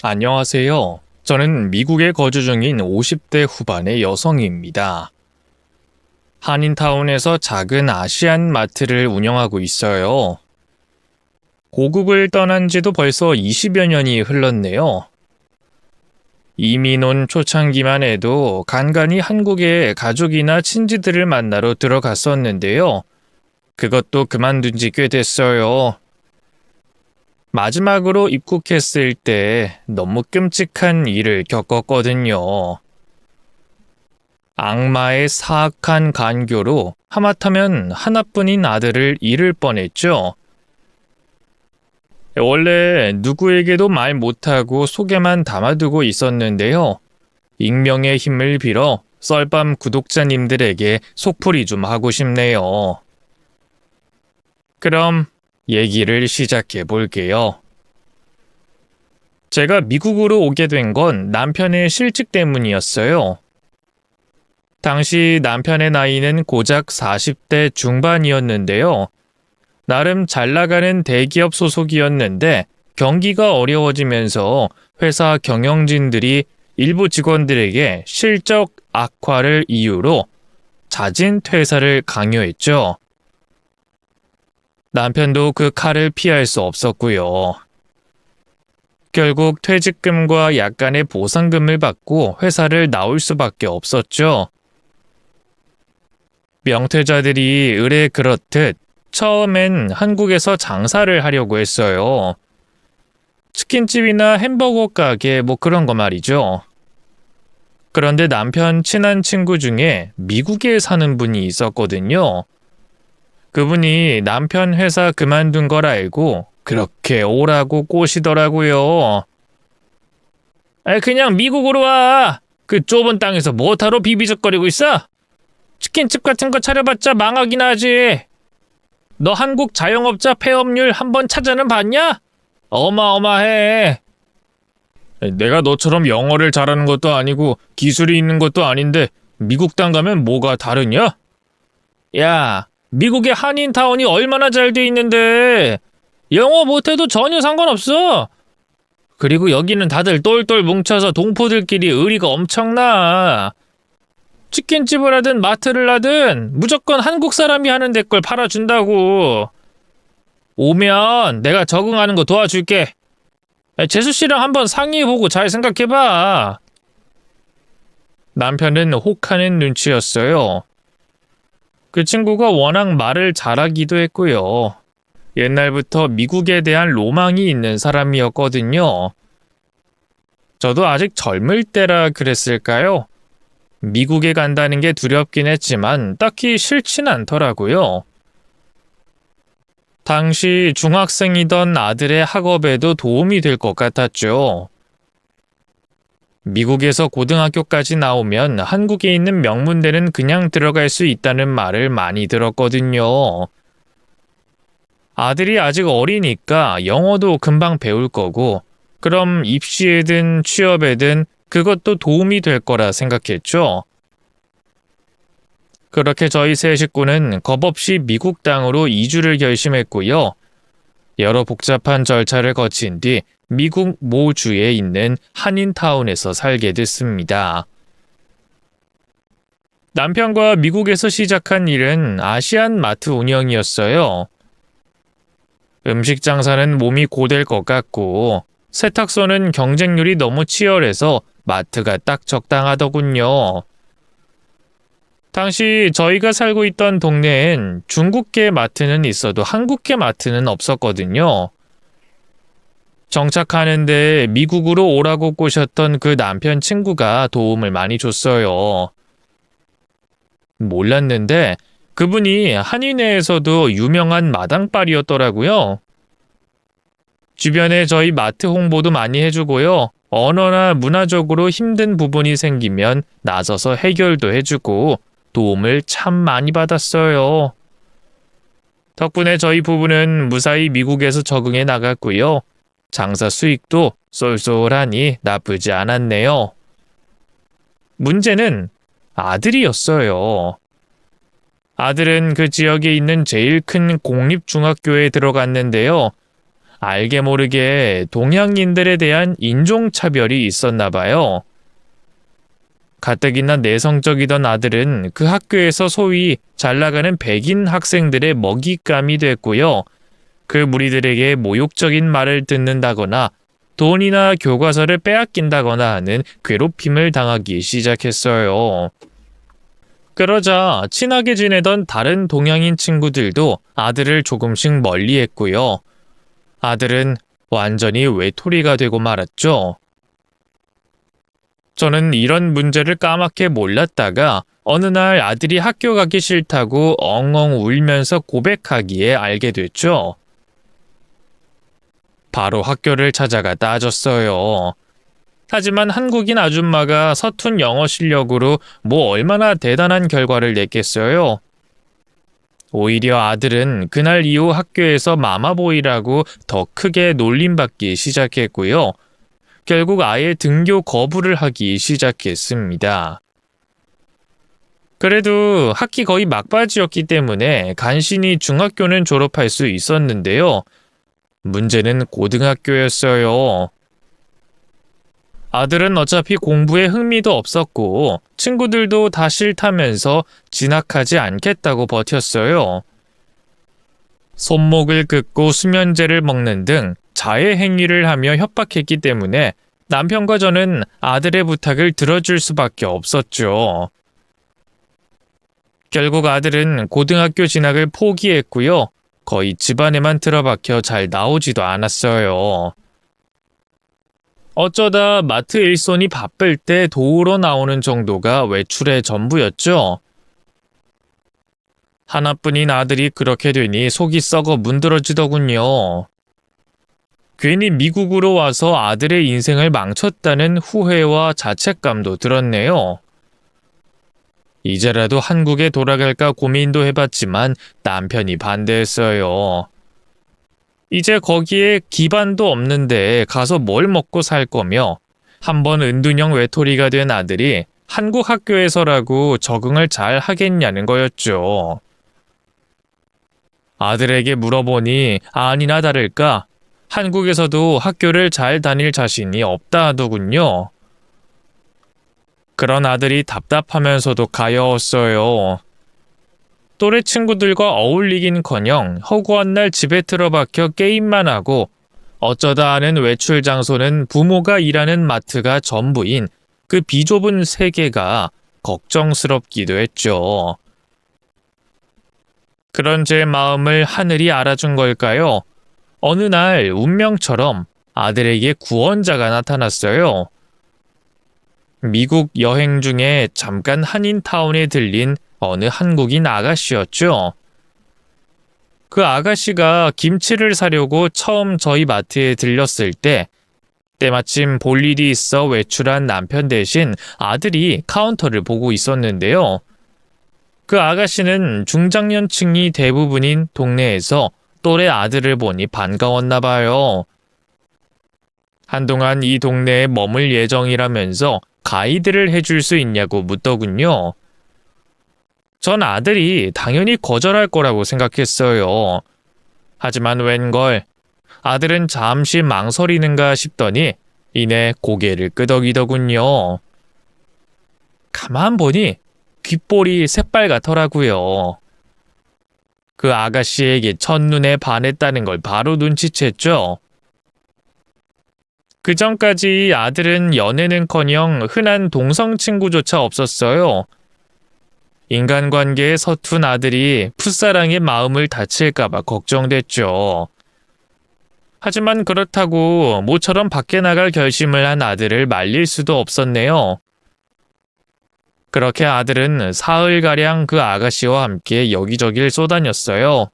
안녕하세요. 저는 미국에 거주 중인 50대 후반의 여성입니다. 한인타운에서 작은 아시안 마트를 운영하고 있어요. 고국을 떠난 지도 벌써 20여 년이 흘렀네요. 이민 온 초창기만 해도 간간히 한국에 가족이나 친지들을 만나러 들어갔었는데요. 그것도 그만둔 지 꽤 됐어요. 마지막으로 입국했을 때 너무 끔찍한 일을 겪었거든요. 악마의 사악한 간교로 하마터면 하나뿐인 아들을 잃을 뻔했죠. 원래 누구에게도 말 못하고 속에만 담아두고 있었는데요. 익명의 힘을 빌어 썰밤 구독자님들에게 속풀이 좀 하고 싶네요. 그럼 얘기를 시작해 볼게요. 제가 미국으로 오게 된 건 남편의 실직 때문이었어요. 당시 남편의 나이는 고작 40대 중반이었는데요. 나름 잘 나가는 대기업 소속이었는데 경기가 어려워지면서 회사 경영진들이 일부 직원들에게 실적 악화를 이유로 자진 퇴사를 강요했죠. 남편도 그 칼을 피할 수 없었고요. 결국 퇴직금과 약간의 보상금을 받고 회사를 나올 수밖에 없었죠. 명퇴자들이 의례 그렇듯 처음엔 한국에서 장사를 하려고 했어요. 치킨집이나 햄버거 가게 그런 거 말이죠. 그런데 남편 친한 친구 중에 미국에 사는 분이 있었거든요. 그분이 남편 회사 그만둔 걸 알고 그렇게 오라고 꼬시더라고요. 그냥 미국으로 와. 그 좁은 땅에서 뭐하러 비비적거리고 있어? 치킨집 같은 거 차려봤자 망하긴 하지. 너 한국 자영업자 폐업률 한번 찾아는 봤냐? 어마어마해. 내가 너처럼 영어를 잘하는 것도 아니고 기술이 있는 것도 아닌데 미국 땅 가면 뭐가 다르냐? 야, 미국의 한인타운이 얼마나 잘 돼 있는데 영어 못해도 전혀 상관없어. 그리고 여기는 다들 똘똘 뭉쳐서 동포들끼리 의리가 엄청나. 치킨집을 하든 마트를 하든 무조건 한국 사람이 하는 데 걸 팔아준다고. 오면 내가 적응하는 거 도와줄게. 재수 씨랑 한번 상의해보고 잘 생각해봐. 남편은 혹하는 눈치였어요. 그 친구가 워낙 말을 잘하기도 했고요. 옛날부터 미국에 대한 로망이 있는 사람이었거든요. 저도 아직 젊을 때라 그랬을까요? 미국에 간다는 게 두렵긴 했지만 딱히 싫진 않더라고요. 당시 중학생이던 아들의 학업에도 도움이 될 것 같았죠. 미국에서 고등학교까지 나오면 한국에 있는 명문대는 그냥 들어갈 수 있다는 말을 많이 들었거든요. 아들이 아직 어리니까 영어도 금방 배울 거고, 그럼 입시에든 취업에든 그것도 도움이 될 거라 생각했죠. 그렇게 저희 세 식구는 겁없이 미국 땅으로 이주를 결심했고요. 여러 복잡한 절차를 거친 뒤 미국 모 주에 있는 한인타운에서 살게 됐습니다. 남편과 미국에서 시작한 일은 아시안 마트 운영이었어요. 음식 장사는 몸이 고될 것 같고 세탁소는 경쟁률이 너무 치열해서 마트가 딱 적당하더군요. 당시 저희가 살고 있던 동네엔 중국계 마트는 있어도 한국계 마트는 없었거든요. 정착하는데 미국으로 오라고 꼬셨던 그 남편 친구가 도움을 많이 줬어요. 몰랐는데 그분이 한인회에서도 유명한 마당발이었더라고요. 주변에 저희 마트 홍보도 많이 해주고요. 언어나 문화적으로 힘든 부분이 생기면 나서서 해결도 해주고 도움을 참 많이 받았어요. 덕분에 저희 부부는 무사히 미국에서 적응해 나갔고요. 장사 수익도 쏠쏠하니 나쁘지 않았네요. 문제는 아들이었어요. 아들은 그 지역에 있는 제일 큰 공립중학교에 들어갔는데요. 알게 모르게 동양인들에 대한 인종차별이 있었나 봐요. 가뜩이나 내성적이던 아들은 그 학교에서 소위 잘나가는 백인 학생들의 먹잇감이 됐고요. 그 무리들에게 모욕적인 말을 듣는다거나 돈이나 교과서를 빼앗긴다거나 하는 괴롭힘을 당하기 시작했어요. 그러자 친하게 지내던 다른 동양인 친구들도 아들을 조금씩 멀리했고요. 아들은 완전히 외톨이가 되고 말았죠. 저는 이런 문제를 까맣게 몰랐다가 어느 날 아들이 학교 가기 싫다고 엉엉 울면서 고백하기에 알게 됐죠. 바로 학교를 찾아가 따졌어요. 하지만 한국인 아줌마가 서툰 영어 실력으로 뭐 얼마나 대단한 결과를 냈겠어요. 오히려 아들은 그날 이후 학교에서 마마보이라고 더 크게 놀림받기 시작했고요. 결국 아예 등교 거부를 하기 시작했습니다. 그래도 학기 거의 막바지였기 때문에 간신히 중학교는 졸업할 수 있었는데요. 문제는 고등학교였어요. 아들은 어차피 공부에 흥미도 없었고 친구들도 다 싫다면서 진학하지 않겠다고 버텼어요. 손목을 긋고 수면제를 먹는 등 자해 행위를 하며 협박했기 때문에 남편과 저는 아들의 부탁을 들어줄 수밖에 없었죠. 결국 아들은 고등학교 진학을 포기했고요. 거의 집안에만 틀어박혀 잘 나오지도 않았어요. 어쩌다 마트 일손이 바쁠 때 도우러 나오는 정도가 외출의 전부였죠. 하나뿐인 아들이 그렇게 되니 속이 썩어 문드러지더군요. 괜히 미국으로 와서 아들의 인생을 망쳤다는 후회와 자책감도 들었네요. 이제라도 한국에 돌아갈까 고민도 해봤지만 남편이 반대했어요. 이제 거기에 기반도 없는데 가서 뭘 먹고 살 거며 한번 은둔형 외톨이가 된 아들이 한국 학교에서라고 적응을 잘 하겠냐는 거였죠. 아들에게 물어보니 아니나 다를까 한국에서도 학교를 잘 다닐 자신이 없다 하더군요. 그런 아들이 답답하면서도 가여웠어요. 또래 친구들과 어울리긴커녕 허구한 날 집에 틀어박혀 게임만 하고 어쩌다 하는 외출 장소는 부모가 일하는 마트가 전부인 그 비좁은 세계가 걱정스럽기도 했죠. 그런 제 마음을 하늘이 알아준 걸까요? 어느 날 운명처럼 아들에게 구원자가 나타났어요. 미국 여행 중에 잠깐 한인타운에 들린 어느 한국인 아가씨였죠. 그 아가씨가 김치를 사려고 처음 저희 마트에 들렸을 때 때마침 볼 일이 있어 외출한 남편 대신 아들이 카운터를 보고 있었는데요. 그 아가씨는 중장년층이 대부분인 동네에서 또래 아들을 보니 반가웠나 봐요. 한동안 이 동네에 머물 예정이라면서 가이드를 해줄 수 있냐고 묻더군요. 전 아들이 당연히 거절할 거라고 생각했어요. 하지만 웬걸 아들은 잠시 망설이는가 싶더니 이내 고개를 끄덕이더군요. 가만 보니 귓볼이 새빨갛더라고요. 그 아가씨에게 첫눈에 반했다는 걸 바로 눈치챘죠. 그 전까지 아들은 연애는커녕 흔한 동성 친구조차 없었어요. 인간관계에 서툰 아들이 풋사랑의 마음을 다칠까봐 걱정됐죠. 하지만 그렇다고 모처럼 밖에 나갈 결심을 한 아들을 말릴 수도 없었네요. 그렇게 아들은 사흘가량 그 아가씨와 함께 여기저길 쏘다녔어요.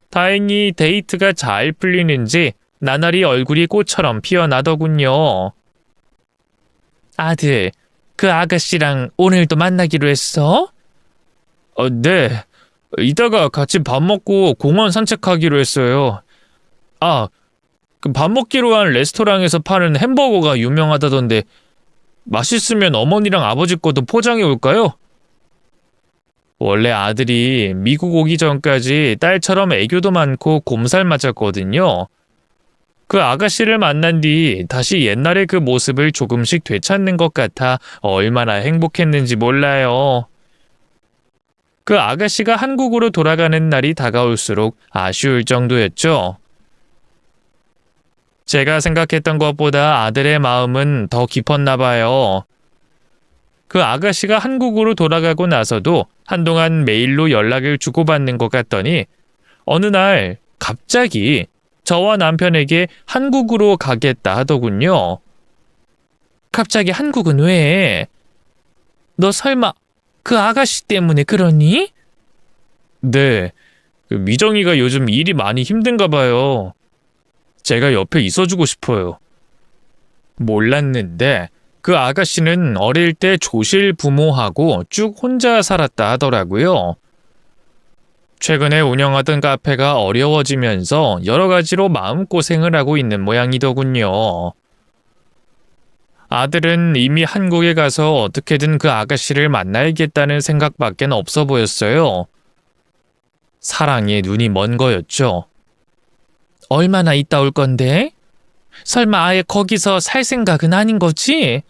다행히 데이트가 잘 풀리는지 나날이 얼굴이 꽃처럼 피어나더군요. 아들, 그 아가씨랑 오늘도 만나기로 했어? 네. 이따가 같이 밥 먹고 공원 산책하기로 했어요. 그 밥 먹기로 한 레스토랑에서 파는 햄버거가 유명하다던데 맛있으면 어머니랑 아버지 것도 포장해 올까요? 원래 아들이 미국 오기 전까지 딸처럼 애교도 많고 곰살 맞았거든요. 그 아가씨를 만난 뒤 다시 옛날의 그 모습을 조금씩 되찾는 것 같아 얼마나 행복했는지 몰라요. 그 아가씨가 한국으로 돌아가는 날이 다가올수록 아쉬울 정도였죠. 제가 생각했던 것보다 아들의 마음은 더 깊었나 봐요. 그 아가씨가 한국으로 돌아가고 나서도 한동안 메일로 연락을 주고받는 것 같더니 어느 날 갑자기 저와 남편에게 한국으로 가겠다 하더군요. 갑자기 한국은 왜? 너 설마 그 아가씨 때문에 그러니? 네, 그 미정이가 요즘 일이 많이 힘든가 봐요. 제가 옆에 있어주고 싶어요. 몰랐는데 그 아가씨는 어릴 때 조실 부모하고 쭉 혼자 살았다 하더라고요. 최근에 운영하던 카페가 어려워지면서 여러 가지로 마음고생을 하고 있는 모양이더군요. 아들은 이미 한국에 가서 어떻게든 그 아가씨를 만나야겠다는 생각밖엔 없어 보였어요. 사랑에 눈이 먼 거였죠. 얼마나 있다 올 건데? 설마 아예 거기서 살 생각은 아닌 거지?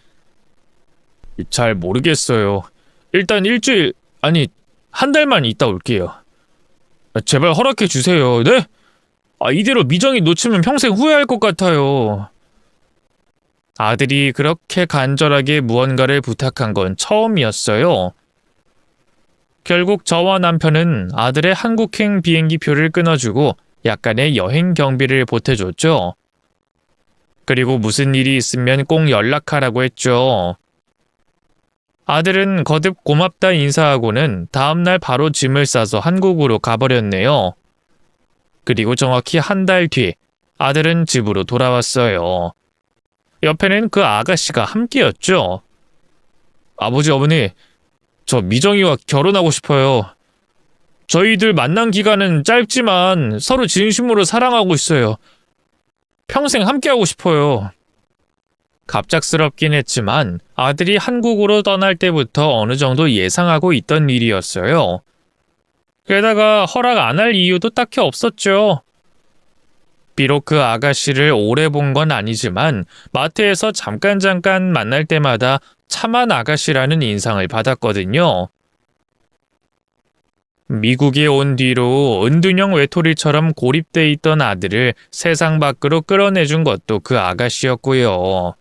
잘 모르겠어요. 일단 일주일, 아니, 한 달만 있다 올게요. 제발 허락해 주세요. 네? 이대로 미정이 놓치면 평생 후회할 것 같아요. 아들이 그렇게 간절하게 무언가를 부탁한 건 처음이었어요. 결국 저와 남편은 아들의 한국행 비행기 표를 끊어주고 약간의 여행 경비를 보태줬죠. 그리고 무슨 일이 있으면 꼭 연락하라고 했죠. 아들은 거듭 고맙다 인사하고는 다음날 바로 짐을 싸서 한국으로 가버렸네요. 그리고 정확히 한 달 뒤 아들은 집으로 돌아왔어요. 옆에는 그 아가씨가 함께였죠. 아버지, 어머니, 저 미정이와 결혼하고 싶어요. 저희들 만난 기간은 짧지만 서로 진심으로 사랑하고 있어요. 평생 함께하고 싶어요. 갑작스럽긴 했지만 아들이 한국으로 떠날 때부터 어느 정도 예상하고 있던 일이었어요. 게다가 허락 안 할 이유도 딱히 없었죠. 비록 그 아가씨를 오래 본 건 아니지만 마트에서 잠깐 만날 때마다 참한 아가씨라는 인상을 받았거든요. 미국에 온 뒤로 은둔형 외톨이처럼 고립돼 있던 아들을 세상 밖으로 끌어내준 것도 그 아가씨였고요.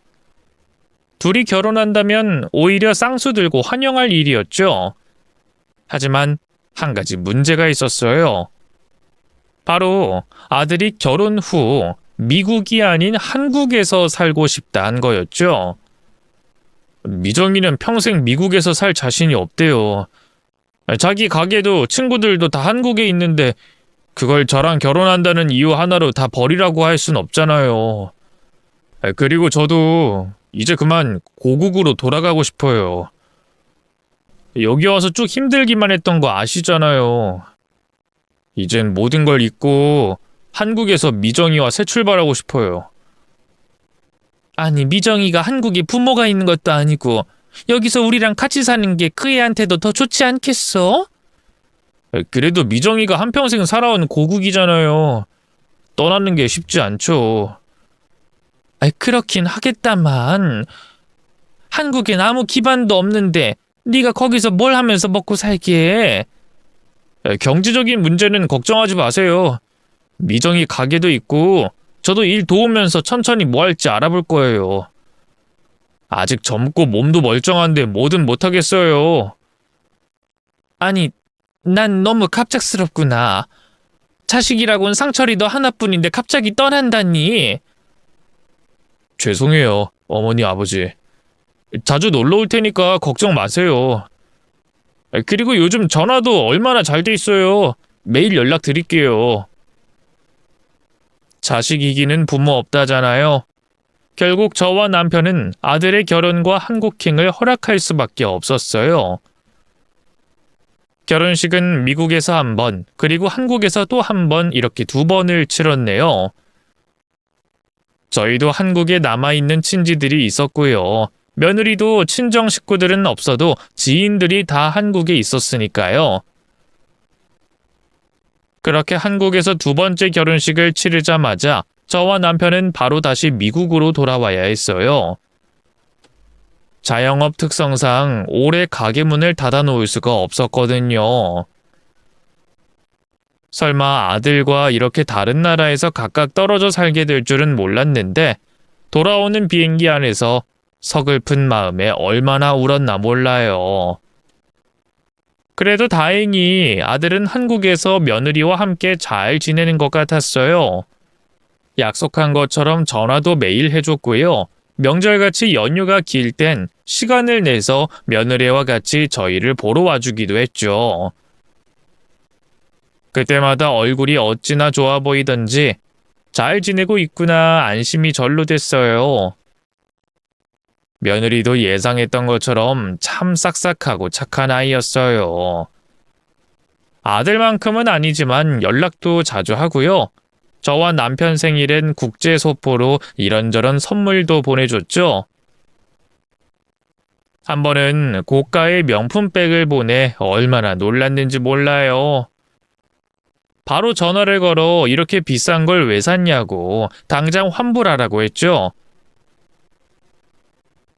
둘이 결혼한다면 오히려 쌍수 들고 환영할 일이었죠. 하지만 한 가지 문제가 있었어요. 바로 아들이 결혼 후 미국이 아닌 한국에서 살고 싶다는 거였죠. 미정이는 평생 미국에서 살 자신이 없대요. 자기 가게도 친구들도 다 한국에 있는데 그걸 저랑 결혼한다는 이유 하나로 다 버리라고 할 순 없잖아요. 그리고 저도 이제 그만 고국으로 돌아가고 싶어요. 여기 와서 쭉 힘들기만 했던 거 아시잖아요. 이젠 모든 걸 잊고 한국에서 미정이와 새 출발하고 싶어요. 아니, 미정이가 한국에 부모가 있는 것도 아니고 여기서 우리랑 같이 사는 게 그 애한테도 더 좋지 않겠어? 그래도 미정이가 한평생 살아온 고국이잖아요. 떠나는 게 쉽지 않죠. 그렇긴 하겠다만 한국엔 아무 기반도 없는데 네가 거기서 뭘 하면서 먹고 살게? 경제적인 문제는 걱정하지 마세요. 미정이 가게도 있고 저도 일 도우면서 천천히 뭐 할지 알아볼 거예요. 아직 젊고 몸도 멀쩡한데 뭐든 못하겠어요. 아니, 난 너무 갑작스럽구나. 자식이라곤 상철이 너 하나뿐인데 갑자기 떠난다니. 죄송해요, 어머니, 아버지. 자주 놀러 올 테니까 걱정 마세요. 그리고 요즘 전화도 얼마나 잘 돼 있어요. 매일 연락 드릴게요. 자식 이기는 부모 없다잖아요. 결국 저와 남편은 아들의 결혼과 한국행을 허락할 수밖에 없었어요. 결혼식은 미국에서 한 번, 그리고 한국에서 또 한 번 이렇게 2번을 치렀네요. 저희도 한국에 남아있는 친지들이 있었고요. 며느리도 친정 식구들은 없어도 지인들이 다 한국에 있었으니까요. 그렇게 한국에서 2번째 결혼식을 치르자마자 저와 남편은 바로 다시 미국으로 돌아와야 했어요. 자영업 특성상 오래 가게 문을 닫아놓을 수가 없었거든요. 설마 아들과 이렇게 다른 나라에서 각각 떨어져 살게 될 줄은 몰랐는데 돌아오는 비행기 안에서 서글픈 마음에 얼마나 울었나 몰라요. 그래도 다행히 아들은 한국에서 며느리와 함께 잘 지내는 것 같았어요. 약속한 것처럼 전화도 매일 해줬고요. 명절같이 연휴가 길 땐 시간을 내서 며느리와 같이 저희를 보러 와주기도 했죠. 그때마다 얼굴이 어찌나 좋아 보이던지 잘 지내고 있구나 안심이 절로 됐어요. 며느리도 예상했던 것처럼 참 싹싹하고 착한 아이였어요. 아들만큼은 아니지만 연락도 자주 하고요. 저와 남편 생일엔 국제 소포로 이런저런 선물도 보내줬죠. 한 번은 고가의 명품백을 보내 얼마나 놀랐는지 몰라요. 바로 전화를 걸어 이렇게 비싼 걸 왜 샀냐고 당장 환불하라고 했죠.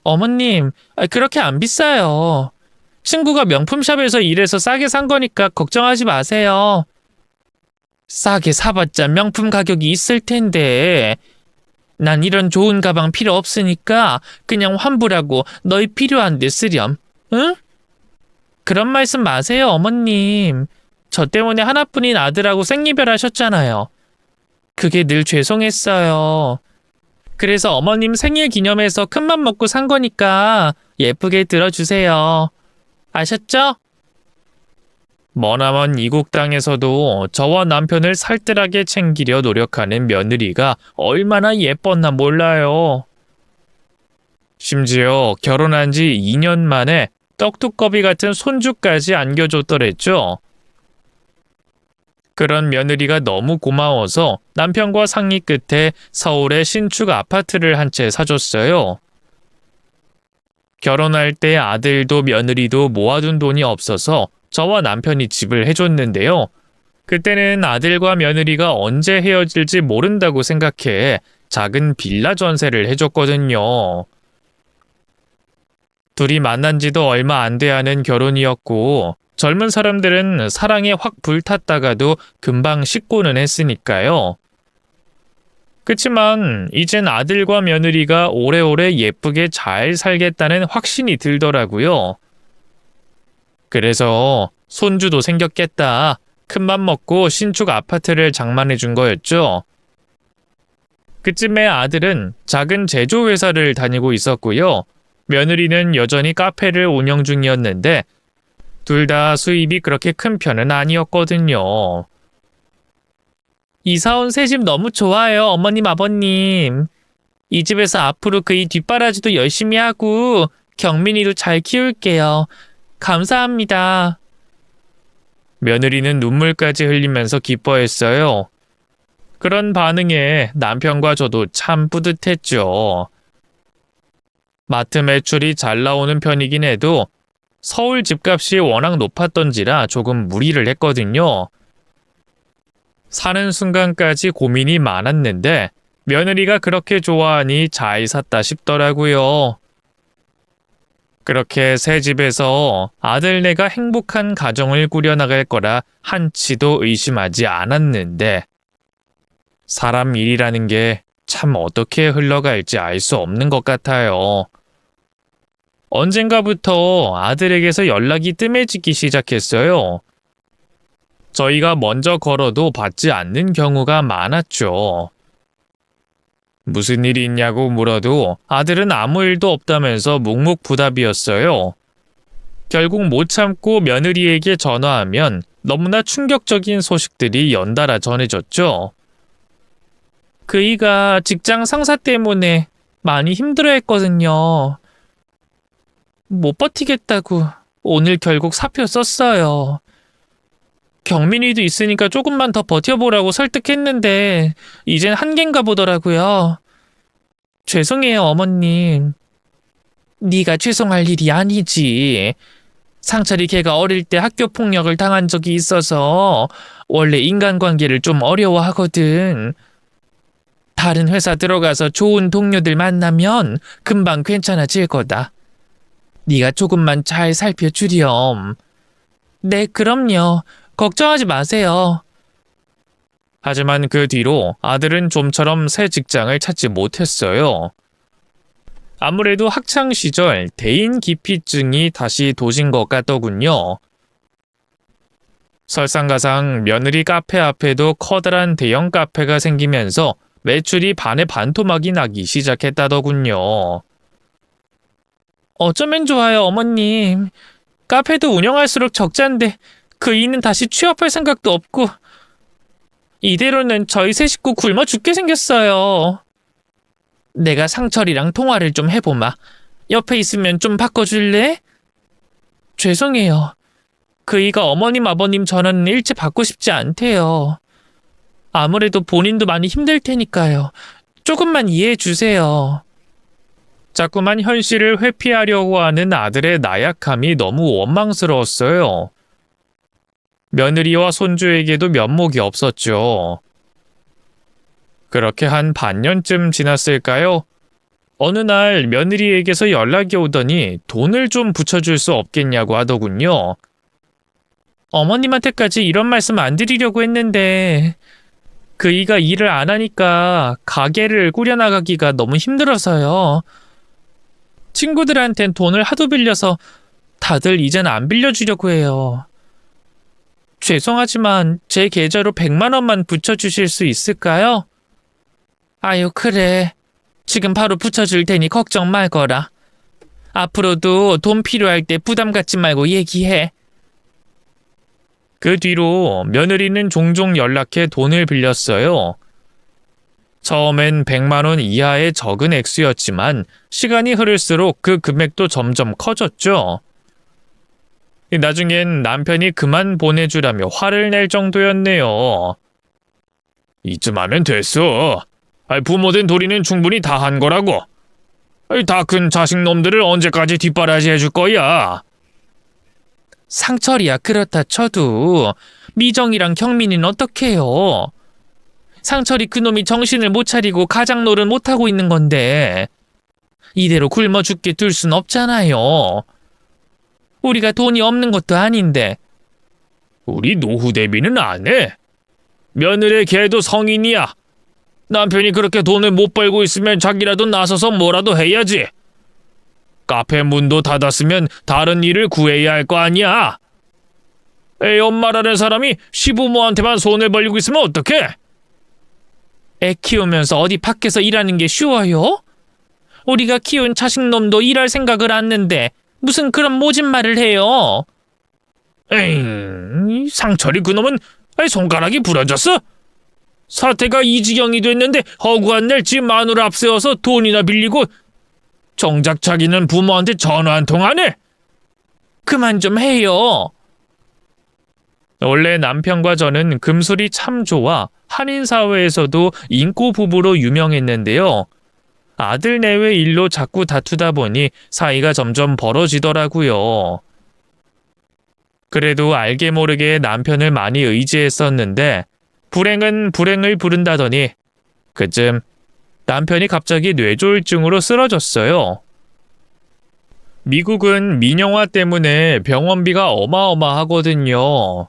어머님, 그렇게 안 비싸요. 친구가 명품샵에서 일해서 싸게 산 거니까 걱정하지 마세요. 싸게 사봤자 명품 가격이 있을 텐데. 난 이런 좋은 가방 필요 없으니까 그냥 환불하고 너희 필요한데 쓰렴. 응? 그런 말씀 마세요, 어머님. 저 때문에 하나뿐인 아들하고 생이별하셨잖아요. 그게 늘 죄송했어요. 그래서 어머님 생일 기념해서 큰맘 먹고 산 거니까 예쁘게 들어주세요. 아셨죠? 머나먼 이국 땅에서도 저와 남편을 살뜰하게 챙기려 노력하는 며느리가 얼마나 예뻤나 몰라요. 심지어 결혼한 지 2년 만에 떡두꺼비 같은 손주까지 안겨줬더랬죠. 그런 며느리가 너무 고마워서 남편과 상의 끝에 서울에 신축 아파트를 한 채 사줬어요. 결혼할 때 아들도 며느리도 모아둔 돈이 없어서 저와 남편이 집을 해줬는데요. 그때는 아들과 며느리가 언제 헤어질지 모른다고 생각해 작은 빌라 전세를 해줬거든요. 둘이 만난 지도 얼마 안 돼 하는 결혼이었고 젊은 사람들은 사랑에 확 불탔다가도 금방 식고는 했으니까요. 그치만 이젠 아들과 며느리가 오래오래 예쁘게 잘 살겠다는 확신이 들더라고요. 그래서 손주도 생겼겠다. 큰맘 먹고 신축 아파트를 장만해 준 거였죠. 그쯤에 아들은 작은 제조회사를 다니고 있었고요. 며느리는 여전히 카페를 운영 중이었는데 둘 다 수입이 그렇게 큰 편은 아니었거든요. 이사 온 새 집 너무 좋아요, 어머님, 아버님. 이 집에서 앞으로 그이 뒷바라지도 열심히 하고 경민이도 잘 키울게요. 감사합니다. 며느리는 눈물까지 흘리면서 기뻐했어요. 그런 반응에 남편과 저도 참 뿌듯했죠. 마트 매출이 잘 나오는 편이긴 해도 서울 집값이 워낙 높았던지라 조금 무리를 했거든요. 사는 순간까지 고민이 많았는데 며느리가 그렇게 좋아하니 잘 샀다 싶더라고요. 그렇게 새 집에서 아들네가 행복한 가정을 꾸려나갈 거라 한치도 의심하지 않았는데 사람 일이라는 게 참 어떻게 흘러갈지 알 수 없는 것 같아요. 언젠가부터 아들에게서 연락이 뜸해지기 시작했어요. 저희가 먼저 걸어도 받지 않는 경우가 많았죠. 무슨 일이 있냐고 물어도 아들은 아무 일도 없다면서 묵묵부답이었어요. 결국 못 참고 며느리에게 전화하면 너무나 충격적인 소식들이 연달아 전해졌죠. 그이가 직장 상사 때문에 많이 힘들어했거든요. 못 버티겠다고 오늘 결국 사표 썼어요. 경민이도 있으니까 조금만 더 버텨보라고 설득했는데 이젠 한계인가 보더라고요. 죄송해요, 어머님. 네가 죄송할 일이 아니지. 상철이 걔가 어릴 때 학교 폭력을 당한 적이 있어서 원래 인간관계를 좀 어려워하거든. 다른 회사 들어가서 좋은 동료들 만나면 금방 괜찮아질 거다. 네가 조금만 잘 살펴주렴. 네, 그럼요. 걱정하지 마세요. 하지만 그 뒤로 아들은 좀처럼 새 직장을 찾지 못했어요. 아무래도 학창시절 대인기피증이 다시 도진 것 같더군요. 설상가상 며느리 카페 앞에도 커다란 대형 카페가 생기면서 매출이 반의 반토막이 나기 시작했다더군요. 어쩌면 좋아요, 어머님. 카페도 운영할수록 적자인데 그 이는 다시 취업할 생각도 없고 이대로는 저희 세 식구 굶어 죽게 생겼어요. 내가 상철이랑 통화를 좀 해보마. 옆에 있으면 좀 바꿔줄래? 죄송해요. 그이가 어머님 아버님 전화는 일체 받고 싶지 않대요. 아무래도 본인도 많이 힘들 테니까요. 조금만 이해해 주세요. 자꾸만 현실을 회피하려고 하는 아들의 나약함이 너무 원망스러웠어요. 며느리와 손주에게도 면목이 없었죠. 그렇게 한 반년쯤 지났을까요? 어느 날 며느리에게서 연락이 오더니 돈을 좀 붙여줄 수 없겠냐고 하더군요. 어머님한테까지 이런 말씀 안 드리려고 했는데 그이가 일을 안 하니까 가게를 꾸려나가기가 너무 힘들어서요. 친구들한텐 돈을 하도 빌려서 다들 이젠 안 빌려주려고 해요. 죄송하지만 제 계좌로 100만 원만 붙여주실 수 있을까요? 아유, 그래. 지금 바로 붙여줄 테니 걱정 말거라. 앞으로도 돈 필요할 때 부담 갖지 말고 얘기해. 그 뒤로 며느리는 종종 연락해 돈을 빌렸어요. 처음엔 100만 원 이하의 적은 액수였지만 시간이 흐를수록 그 금액도 점점 커졌죠. 나중엔 남편이 그만 보내주라며 화를 낼 정도였네요. 이쯤 하면 됐어. 부모된 도리는 충분히 다 한 거라고. 다 큰 자식놈들을 언제까지 뒷바라지 해줄 거야. 상철이야 그렇다 쳐도 미정이랑 경민이는 어떡해요. 상철이 그놈이 정신을 못 차리고 가장노릇 못하고 있는 건데 이대로 굶어 죽게 둘 순 없잖아요. 우리가 돈이 없는 것도 아닌데. 우리 노후 대비는 안 해. 며느리 걔도 성인이야. 남편이 그렇게 돈을 못 벌고 있으면 자기라도 나서서 뭐라도 해야지. 카페 문도 닫았으면 다른 일을 구해야 할 거 아니야. 애 엄마라는 사람이 시부모한테만 손을 벌리고 있으면 어떡해? 애 키우면서 어디 밖에서 일하는 게 쉬워요? 우리가 키운 자식놈도 일할 생각을 않는데 무슨 그런 모진 말을 해요? 에잉, 상철이 그놈은 손가락이 부러졌어? 사태가 이 지경이 됐는데 허구한 날 지 마누라 앞세워서 돈이나 빌리고 정작 자기는 부모한테 전화 한 통 안 해? 그만 좀 해요. 원래 남편과 저는 금술이 참 좋아 한인사회에서도 인고 부부로 유명했는데요. 아들 내외 일로 자꾸 다투다 보니 사이가 점점 벌어지더라고요. 그래도 알게 모르게 남편을 많이 의지했었는데 불행은 불행을 부른다더니 그쯤 남편이 갑자기 뇌졸중으로 쓰러졌어요. 미국은 민영화 때문에 병원비가 어마어마하거든요.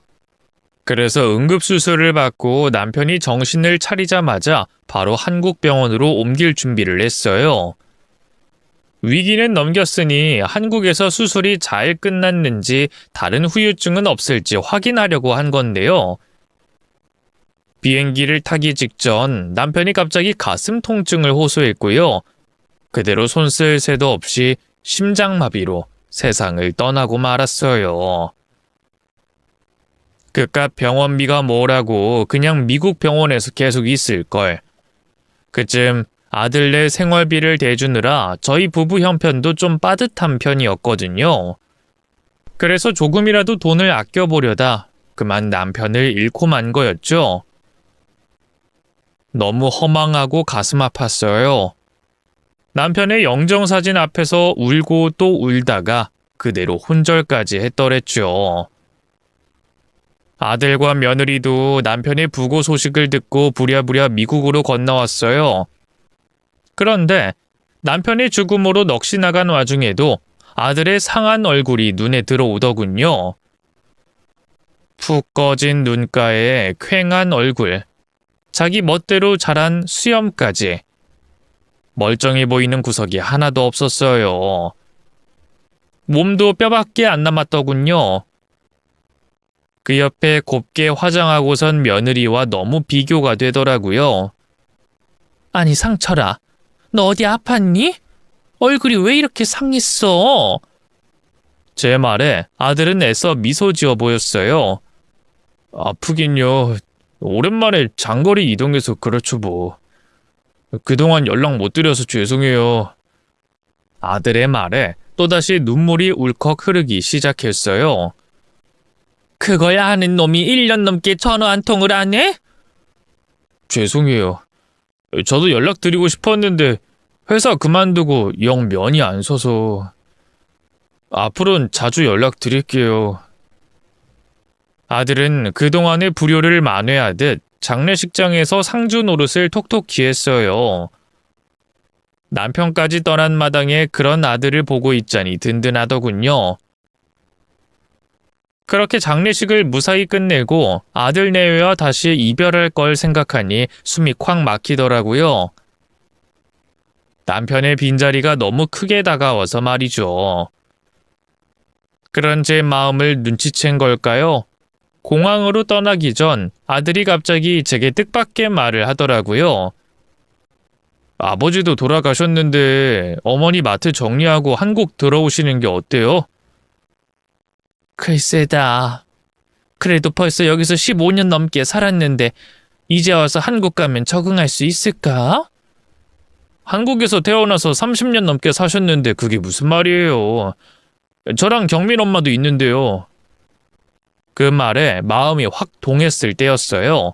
그래서 응급수술을 받고 남편이 정신을 차리자마자 바로 한국 병원으로 옮길 준비를 했어요. 위기는 넘겼으니 한국에서 수술이 잘 끝났는지 다른 후유증은 없을지 확인하려고 한 건데요. 비행기를 타기 직전 남편이 갑자기 가슴 통증을 호소했고요. 그대로 손 쓸 새도 없이 심장마비로 세상을 떠나고 말았어요. 그깟 병원비가 뭐라고 그냥 미국 병원에서 계속 있을걸. 그쯤 아들네 생활비를 대주느라 저희 부부 형편도 좀 빠듯한 편이었거든요. 그래서 조금이라도 돈을 아껴보려다 그만 남편을 잃고 만 거였죠. 너무 허망하고 가슴 아팠어요. 남편의 영정사진 앞에서 울고 또 울다가 그대로 혼절까지 했더랬죠. 아들과 며느리도 남편의 부고 소식을 듣고 부랴부랴 미국으로 건너왔어요. 그런데 남편의 죽음으로 넋이 나간 와중에도 아들의 상한 얼굴이 눈에 들어오더군요. 푹 꺼진 눈가에 퀭한 얼굴, 자기 멋대로 자란 수염까지. 멀쩡해 보이는 구석이 하나도 없었어요. 몸도 뼈밖에 안 남았더군요. 그 옆에 곱게 화장하고 선 며느리와 너무 비교가 되더라고요. 아니 상철아, 너 어디 아팠니? 얼굴이 왜 이렇게 상했어? 제 말에 아들은 애써 미소 지어 보였어요. 아프긴요. 오랜만에 장거리 이동해서 그렇죠 뭐. 그동안 연락 못 드려서 죄송해요. 아들의 말에 또다시 눈물이 울컥 흐르기 시작했어요. 그거야 하는 놈이 1년 넘게 전화 한 통을 안 해? 죄송해요. 저도 연락드리고 싶었는데 회사 그만두고 영 면이 안 서서. 앞으로는 자주 연락드릴게요. 아들은 그동안의 불효를 만회하듯 장례식장에서 상주 노릇을 톡톡히 했어요. 남편까지 떠난 마당에 그런 아들을 보고 있자니 든든하더군요. 그렇게 장례식을 무사히 끝내고 아들 내외와 다시 이별할 걸 생각하니 숨이 콱 막히더라고요. 남편의 빈자리가 너무 크게 다가와서 말이죠. 그런 제 마음을 눈치챈 걸까요? 공항으로 떠나기 전 아들이 갑자기 제게 뜻밖의 말을 하더라고요. 아버지도 돌아가셨는데 어머니 마트 정리하고 한국 들어오시는 게 어때요? 글쎄다. 그래도 벌써 여기서 15년 넘게 살았는데 이제 와서 한국 가면 적응할 수 있을까? 한국에서 태어나서 30년 넘게 사셨는데 그게 무슨 말이에요. 저랑 경민 엄마도 있는데요. 그 말에 마음이 확 동했을 때였어요.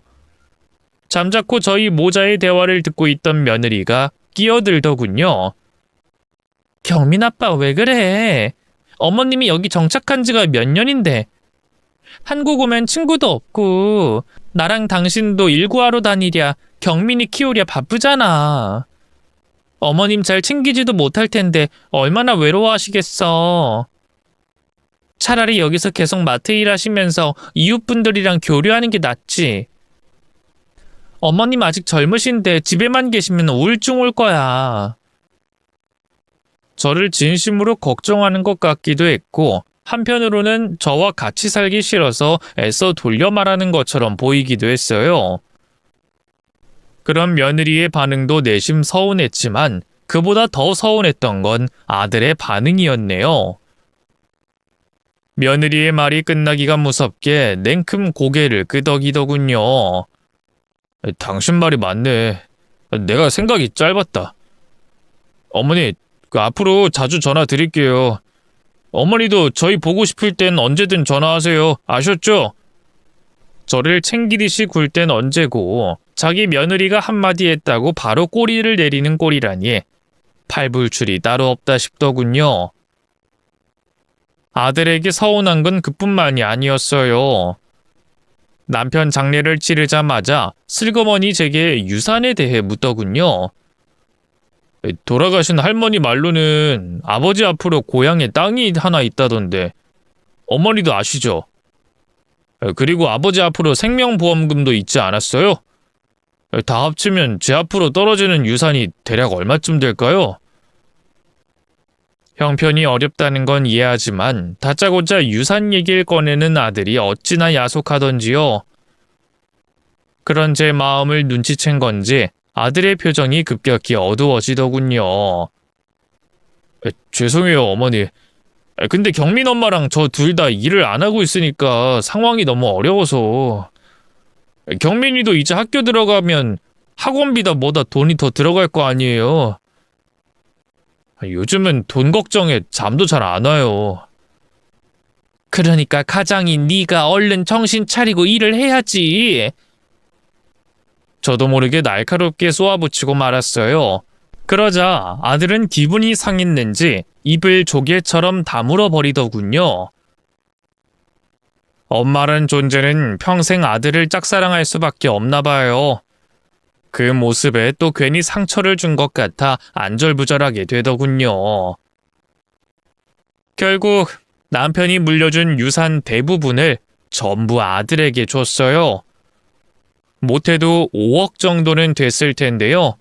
잠자코 저희 모자의 대화를 듣고 있던 며느리가 끼어들더군요. 경민 아빠 왜 그래? 어머님이 여기 정착한 지가 몇 년인데. 한국 오면 친구도 없고 나랑 당신도 일구하러 다니랴 경민이 키우랴 바쁘잖아. 어머님 잘 챙기지도 못할 텐데 얼마나 외로워하시겠어. 차라리 여기서 계속 마트 일하시면서 이웃분들이랑 교류하는 게 낫지. 어머님 아직 젊으신데 집에만 계시면 우울증 올 거야. 저를 진심으로 걱정하는 것 같기도 했고 한편으로는 저와 같이 살기 싫어서 애써 돌려 말하는 것처럼 보이기도 했어요. 그런 며느리의 반응도 내심 서운했지만 그보다 더 서운했던 건 아들의 반응이었네요. 며느리의 말이 끝나기가 무섭게 냉큼 고개를 끄덕이더군요. 당신 말이 맞네. 내가 생각이 짧았다. 어머니, 앞으로 자주 전화 드릴게요. 어머니도 저희 보고 싶을 땐 언제든 전화하세요. 아셨죠? 저를 챙기듯이 굴 땐 언제고 자기 며느리가 한마디 했다고 바로 꼬리를 내리는 꼴이라니 팔불출이 따로 없다 싶더군요. 아들에게 서운한 건 그뿐만이 아니었어요. 남편 장례를 치르자마자 슬그머니 제게 유산에 대해 묻더군요. 돌아가신 할머니 말로는 아버지 앞으로 고향에 땅이 하나 있다던데 어머니도 아시죠? 그리고 아버지 앞으로 생명보험금도 있지 않았어요? 다 합치면 제 앞으로 떨어지는 유산이 대략 얼마쯤 될까요? 형편이 어렵다는 건 이해하지만 다짜고짜 유산 얘기를 꺼내는 아들이 어찌나 야속하던지요. 그런 제 마음을 눈치챈 건지 아들의 표정이 급격히 어두워지더군요. 죄송해요 어머니. 근데 경민 엄마랑 저 둘 다 일을 안 하고 있으니까 상황이 너무 어려워서. 경민이도 이제 학교 들어가면 학원비다 뭐다 돈이 더 들어갈 거 아니에요. 요즘은 돈 걱정에 잠도 잘 안 와요. 그러니까 가장인 네가 얼른 정신 차리고 일을 해야지. 저도 모르게 날카롭게 쏘아붙이고 말았어요. 그러자 아들은 기분이 상했는지 입을 조개처럼 다물어 버리더군요. 엄마란 존재는 평생 아들을 짝사랑할 수밖에 없나 봐요. 그 모습에 또 괜히 상처를 준 것 같아 안절부절하게 되더군요. 결국 남편이 물려준 유산 대부분을 전부 아들에게 줬어요. 못해도 5억 정도는 됐을 텐데요.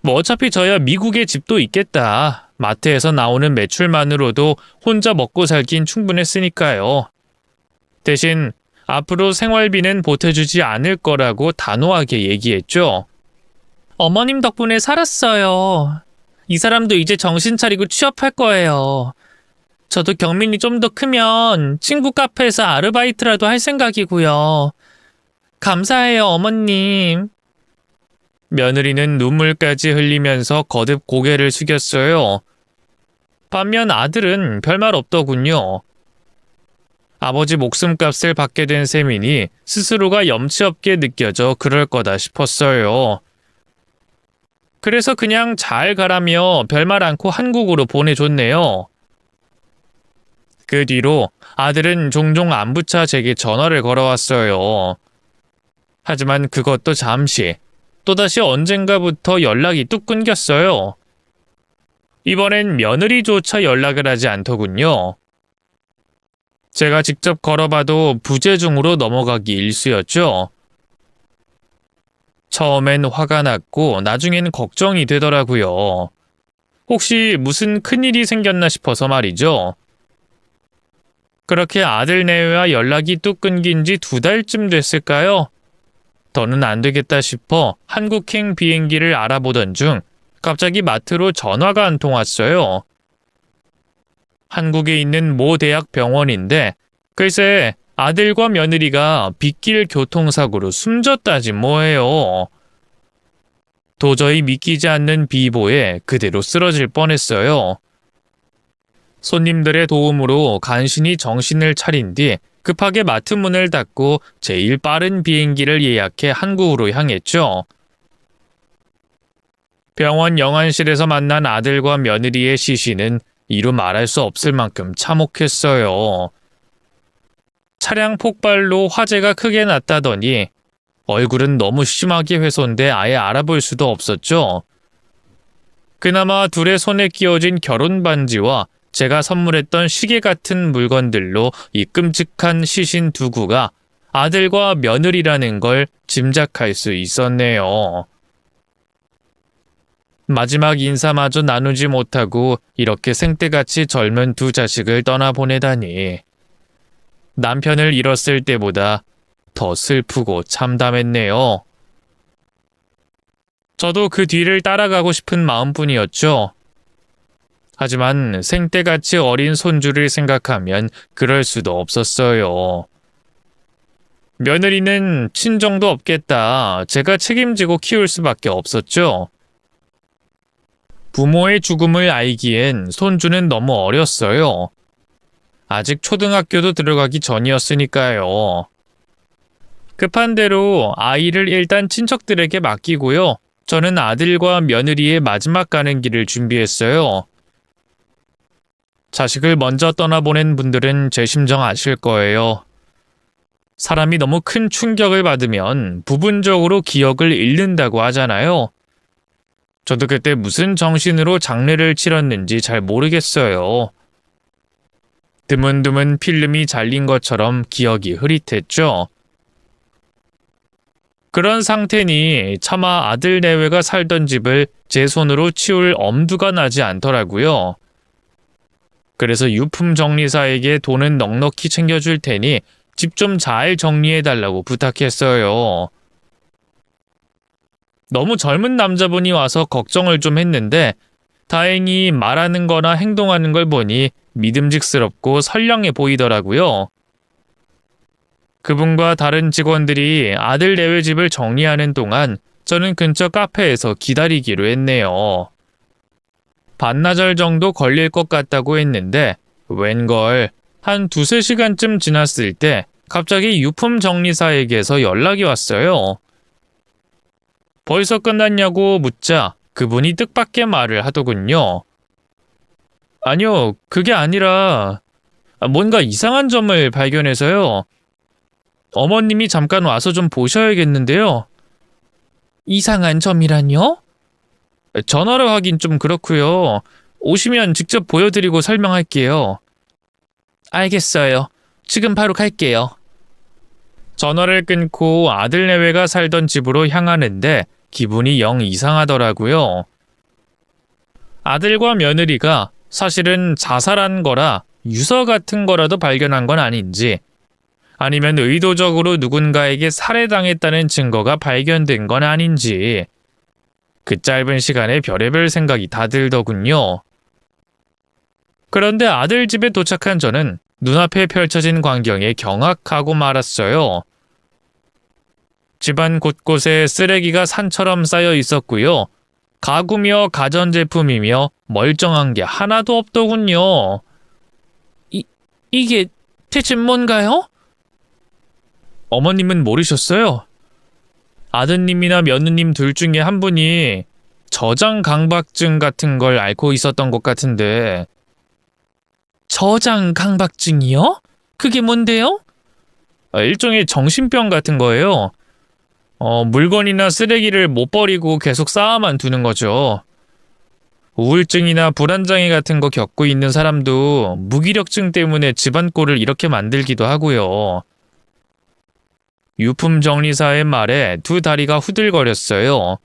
뭐 어차피 저야 미국에 집도 있겠다. 마트에서 나오는 매출만으로도 혼자 먹고 살긴 충분했으니까요. 대신 앞으로 생활비는 보태주지 않을 거라고 단호하게 얘기했죠. 어머님 덕분에 살았어요. 이 사람도 이제 정신 차리고 취업할 거예요. 저도 경민이 좀 더 크면 친구 카페에서 아르바이트라도 할 생각이고요. 감사해요, 어머님. 며느리는 눈물까지 흘리면서 거듭 고개를 숙였어요. 반면 아들은 별말 없더군요. 아버지 목숨값을 받게 된 셈이니 스스로가 염치 없게 느껴져 그럴 거다 싶었어요. 그래서 그냥 잘 가라며 별말 않고 한국으로 보내줬네요. 그 뒤로 아들은 종종 안부차 제게 전화를 걸어왔어요. 하지만 그것도 잠시, 또다시 언젠가부터 연락이 뚝 끊겼어요. 이번엔 며느리조차 연락을 하지 않더군요. 제가 직접 걸어봐도 부재중으로 넘어가기 일쑤였죠. 처음엔 화가 났고 나중엔 걱정이 되더라고요. 혹시 무슨 큰일이 생겼나 싶어서 말이죠. 그렇게 아들 내외와 연락이 뚝 끊긴 지 2달쯤 됐을까요? 더는 안 되겠다 싶어 한국행 비행기를 알아보던 중 갑자기 마트로 전화가 한 통 왔어요. 한국에 있는 모 대학 병원인데 글쎄 아들과 며느리가 빗길 교통사고로 숨졌다지 뭐예요. 도저히 믿기지 않는 비보에 그대로 쓰러질 뻔했어요. 손님들의 도움으로 간신히 정신을 차린 뒤 급하게 마트 문을 닫고 제일 빠른 비행기를 예약해 한국으로 향했죠. 병원 영안실에서 만난 아들과 며느리의 시신은 이루 말할 수 없을 만큼 참혹했어요. 차량 폭발로 화재가 크게 났다더니 얼굴은 너무 심하게 훼손돼 아예 알아볼 수도 없었죠. 그나마 둘의 손에 끼워진 결혼 반지와 제가 선물했던 시계 같은 물건들로 이 끔찍한 시신 2구가 아들과 며느리라는 걸 짐작할 수 있었네요. 마지막 인사마저 나누지 못하고 이렇게 생때같이 젊은 2 자식을 떠나보내다니. 남편을 잃었을 때보다 더 슬프고 참담했네요. 저도 그 뒤를 따라가고 싶은 마음뿐이었죠. 하지만 생때같이 어린 손주를 생각하면 그럴 수도 없었어요. 며느리는 친정도 없겠다. 제가 책임지고 키울 수밖에 없었죠. 부모의 죽음을 알기엔 손주는 너무 어렸어요. 아직 초등학교도 들어가기 전이었으니까요. 급한 대로 아이를 일단 친척들에게 맡기고요. 저는 아들과 며느리의 마지막 가는 길을 준비했어요. 자식을 먼저 떠나보낸 분들은 제 심정 아실 거예요. 사람이 너무 큰 충격을 받으면 부분적으로 기억을 잃는다고 하잖아요. 저도 그때 무슨 정신으로 장례를 치렀는지 잘 모르겠어요. 드문드문 필름이 잘린 것처럼 기억이 흐릿했죠. 그런 상태니 차마 아들 내외가 살던 집을 제 손으로 치울 엄두가 나지 않더라고요. 그래서 유품 정리사에게 돈은 넉넉히 챙겨줄 테니 집 좀 잘 정리해달라고 부탁했어요. 너무 젊은 남자분이 와서 걱정을 좀 했는데 다행히 말하는 거나 행동하는 걸 보니 믿음직스럽고 선량해 보이더라고요. 그분과 다른 직원들이 아들 내외 집을 정리하는 동안 저는 근처 카페에서 기다리기로 했네요. 반나절 정도 걸릴 것 같다고 했는데 웬걸 한 2-3시간쯤 지났을 때 갑자기 유품 정리사에게서 연락이 왔어요. 벌써 끝났냐고 묻자 그분이 뜻밖의 말을 하더군요. 아니요, 그게 아니라 뭔가 이상한 점을 발견해서요. 어머님이 잠깐 와서 좀 보셔야겠는데요. 이상한 점이라뇨? 전화로 하긴 좀 그렇고요. 오시면 직접 보여드리고 설명할게요. 알겠어요. 지금 바로 갈게요. 전화를 끊고 아들내외가 살던 집으로 향하는데 기분이 영 이상하더라고요. 아들과 며느리가 사실은 자살한 거라 유서 같은 거라도 발견한 건 아닌지, 아니면 의도적으로 누군가에게 살해당했다는 증거가 발견된 건 아닌지, 그 짧은 시간에 별의별 생각이 다 들더군요. 그런데 아들 집에 도착한 저는 눈앞에 펼쳐진 광경에 경악하고 말았어요. 집안 곳곳에 쓰레기가 산처럼 쌓여 있었고요. 가구며 가전제품이며 멀쩡한 게 하나도 없더군요. 이게 대체 뭔가요? 어머님은 모르셨어요? 아드님이나 며느님 둘 중에 한 분이 저장강박증 같은 걸 앓고 있었던 것 같은데. 저장강박증이요? 그게 뭔데요? 일종의 정신병 같은 거예요. 물건이나 쓰레기를 못 버리고 계속 쌓아만 두는 거죠. 우울증이나 불안장애 같은 거 겪고 있는 사람도 무기력증 때문에 집안꼴을 이렇게 만들기도 하고요. 유품정리사의 말에 두 다리가 후들거렸어요.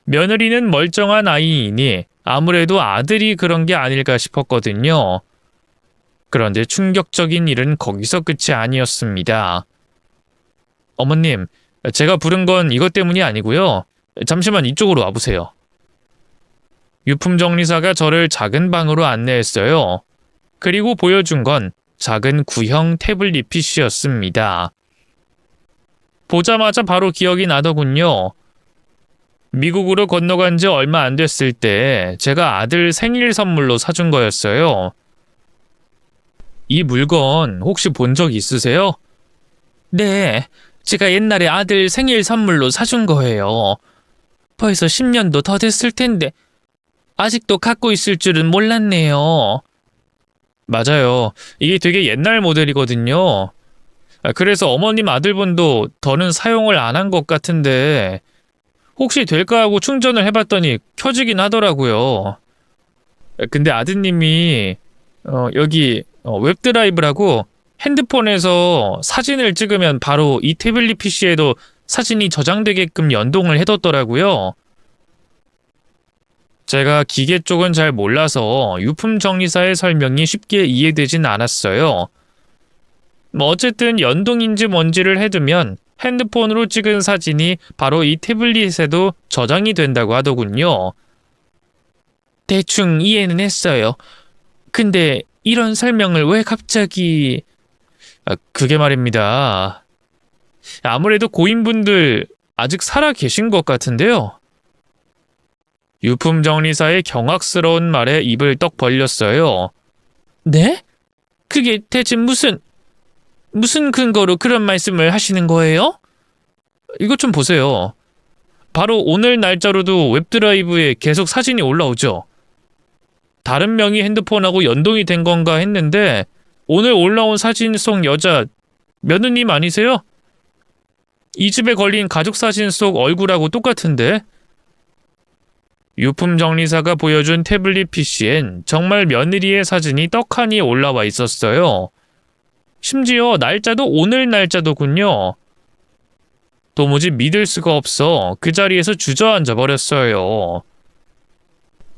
며느리는 멀쩡한 아이이니 아무래도 아들이 그런 게 아닐까 싶었거든요. 그런데 충격적인 일은 거기서 끝이 아니었습니다. 어머님, 제가 부른 건 이것 때문이 아니고요. 잠시만 이쪽으로 와보세요. 유품정리사가 저를 작은 방으로 안내했어요. 그리고 보여준 건 작은 구형 태블릿 PC였습니다. 보자마자 바로 기억이 나더군요. 미국으로 건너간 지 얼마 안 됐을 때 제가 아들 생일 선물로 사준 거였어요. 이 물건 혹시 본 적 있으세요? 네, 제가 옛날에 아들 생일 선물로 사준 거예요. 벌써 10년도 더 됐을 텐데 아직도 갖고 있을 줄은 몰랐네요. 맞아요. 이게 되게 옛날 모델이거든요. 그래서 어머님 아들분도 더는 사용을 안 한 것 같은데 혹시 될까 하고 충전을 해봤더니 켜지긴 하더라고요. 근데 아드님이 여기 웹드라이브라고 핸드폰에서 사진을 찍으면 바로 이 태블릿 PC에도 사진이 저장되게끔 연동을 해뒀더라고요. 제가 기계 쪽은 잘 몰라서 유품정리사의 설명이 쉽게 이해되진 않았어요. 어쨌든 연동인지 뭔지를 해두면 핸드폰으로 찍은 사진이 바로 이 태블릿에도 저장이 된다고 하더군요. 대충 이해는 했어요. 근데 이런 설명을 왜 갑자기... 그게 말입니다. 아무래도 고인분들 아직 살아 계신 것 같은데요. 유품정리사의 경악스러운 말에 입을 떡 벌렸어요. 네? 그게 대체 무슨 근거로 그런 말씀을 하시는 거예요? 이것 좀 보세요. 바로 오늘 날짜로도 웹드라이브에 계속 사진이 올라오죠. 다른 명의 핸드폰하고 연동이 된 건가 했는데 오늘 올라온 사진 속 여자 며느님 아니세요? 이 집에 걸린 가족 사진 속 얼굴하고 똑같은데? 유품정리사가 보여준 태블릿 PC엔 정말 며느리의 사진이 떡하니 올라와 있었어요. 심지어 날짜도 오늘 날짜더군요. 도무지 믿을 수가 없어 그 자리에서 주저앉아 버렸어요.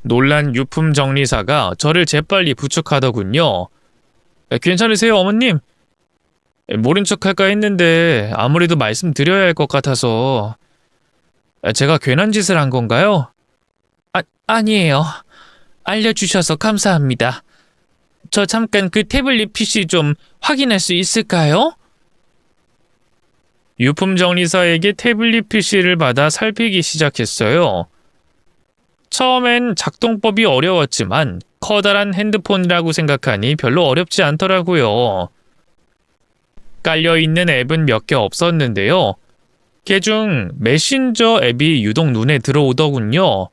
놀란 유품정리사가 저를 재빨리 부축하더군요. 괜찮으세요, 어머님? 모른 척할까 했는데 아무래도 말씀드려야 할 것 같아서. 제가 괜한 짓을 한 건가요? 아니에요. 알려주셔서 감사합니다. 저 잠깐 그 태블릿 PC 좀 확인할 수 있을까요? 유품정리사에게 태블릿 PC를 받아 살피기 시작했어요. 처음엔 작동법이 어려웠지만 커다란 핸드폰이라고 생각하니 별로 어렵지 않더라고요. 깔려있는 앱은 몇 개 없었는데요. 그중 메신저 앱이 유독 눈에 들어오더군요.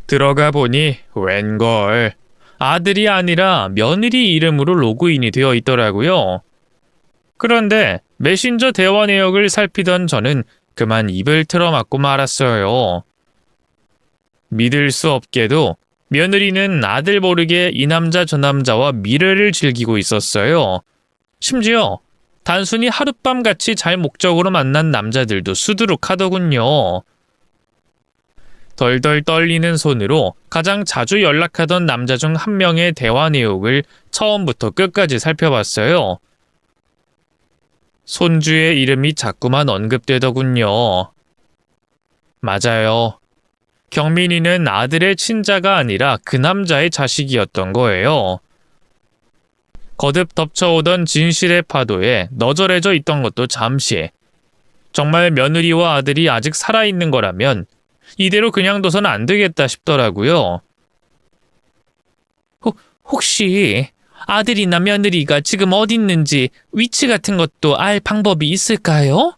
들어가 보니 웬걸 아들이 아니라 며느리 이름으로 로그인이 되어 있더라고요. 그런데 메신저 대화 내역을 살피던 저는 그만 입을 틀어막고 말았어요. 믿을 수 없게도 며느리는 아들 모르게 이 남자 저 남자와 미래를 즐기고 있었어요. 심지어 단순히 하룻밤같이 잘 목적으로 만난 남자들도 수두룩하더군요. 덜덜 떨리는 손으로 가장 자주 연락하던 남자 중 한 명의 대화 내용을 처음부터 끝까지 살펴봤어요. 손주의 이름이 자꾸만 언급되더군요. 맞아요. 경민이는 아들의 친자가 아니라 그 남자의 자식이었던 거예요. 거듭 덮쳐오던 진실의 파도에 너절해져 있던 것도 잠시. 정말 며느리와 아들이 아직 살아있는 거라면 이대로 그냥 둬선 안 되겠다 싶더라고요. 혹시 아들이나 며느리가 지금 어디 있는지 위치 같은 것도 알 방법이 있을까요?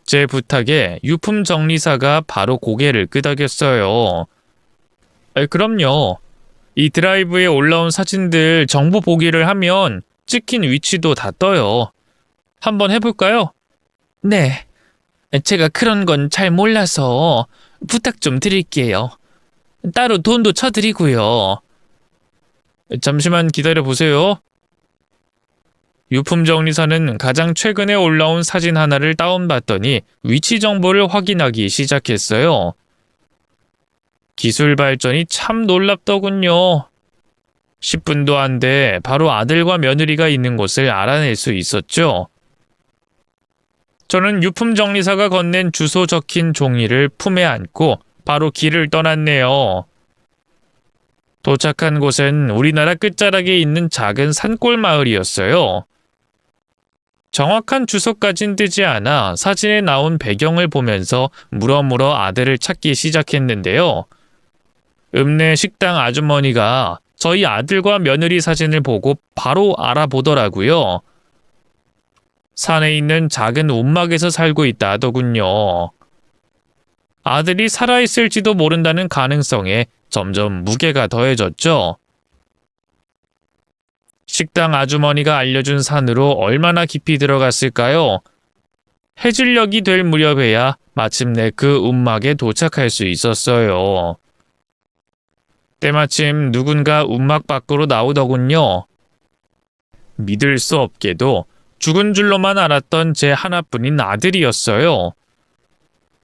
제 부탁에 유품 정리사가 바로 고개를 끄덕였어요. 그럼요. 이 드라이브에 올라온 사진들 정보 보기를 하면 찍힌 위치도 다 떠요. 한번 해볼까요? 네. 제가 그런 건 잘 몰라서 부탁 좀 드릴게요. 따로 돈도 쳐드리고요. 잠시만 기다려보세요. 유품 정리사는 가장 최근에 올라온 사진 하나를 다운받더니 위치 정보를 확인하기 시작했어요. 기술 발전이 참 놀랍더군요. 10분도 안 돼 바로 아들과 며느리가 있는 곳을 알아낼 수 있었죠. 저는 유품 정리사가 건넨 주소 적힌 종이를 품에 안고 바로 길을 떠났네요. 도착한 곳은 우리나라 끝자락에 있는 작은 산골 마을이었어요. 정확한 주소까진 뜨지 않아 사진에 나온 배경을 보면서 물어물어 아들을 찾기 시작했는데요. 읍내 식당 아주머니가 저희 아들과 며느리 사진을 보고 바로 알아보더라고요. 산에 있는 작은 움막에서 살고 있다 하더군요. 아들이 살아있을지도 모른다는 가능성에 점점 무게가 더해졌죠. 식당 아주머니가 알려준 산으로 얼마나 깊이 들어갔을까요? 해질녘이 될 무렵에야 마침내 그 움막에 도착할 수 있었어요. 때마침 누군가 움막 밖으로 나오더군요. 믿을 수 없게도 죽은 줄로만 알았던 제 하나뿐인 아들이었어요.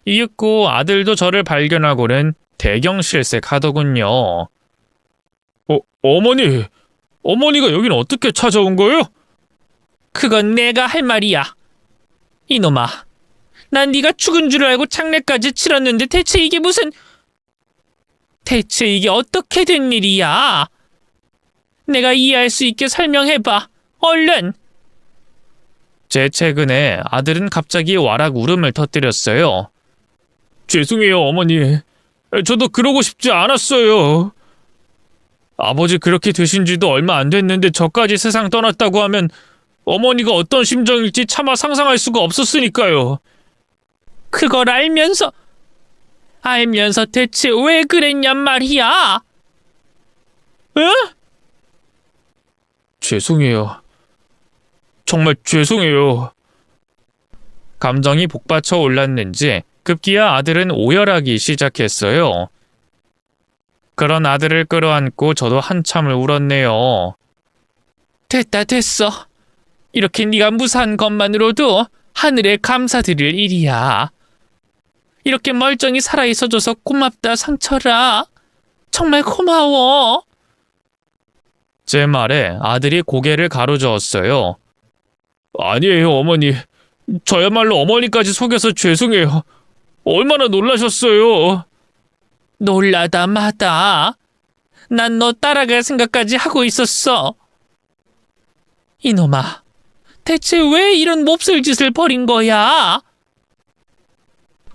이윽고 아들도 저를 발견하고는 대경실색하더군요. 어머니! 어머니가 여긴 어떻게 찾아온 거예요? 그건 내가 할 말이야. 이놈아, 난 네가 죽은 줄 알고 장례까지 치렀는데 대체 이게 어떻게 된 일이야? 내가 이해할 수 있게 설명해봐. 얼른! 제 최근에 아들은 갑자기 와락 울음을 터뜨렸어요. 죄송해요, 어머니. 저도 그러고 싶지 않았어요. 아버지 그렇게 되신 지도 얼마 안 됐는데 저까지 세상 떠났다고 하면 어머니가 어떤 심정일지 차마 상상할 수가 없었으니까요. 그걸 알면서 대체 왜 그랬냔 말이야? 에? 죄송해요. 정말 죄송해요. 감정이 복받쳐 올랐는지 급기야 아들은 오열하기 시작했어요. 그런 아들을 끌어안고 저도 한참을 울었네요. 됐어. 이렇게 네가 무사한 것만으로도 하늘에 감사드릴 일이야. 이렇게 멀쩡히 살아있어줘서 고맙다, 상철아. 정말 고마워. 제 말에 아들이 고개를 가로저었어요. 아니에요, 어머니. 저야말로 어머니까지 속여서 죄송해요. 얼마나 놀라셨어요. 놀라다 마다. 난 너 따라갈 생각까지 하고 있었어. 이놈아, 대체 왜 이런 몹쓸 짓을 벌인 거야?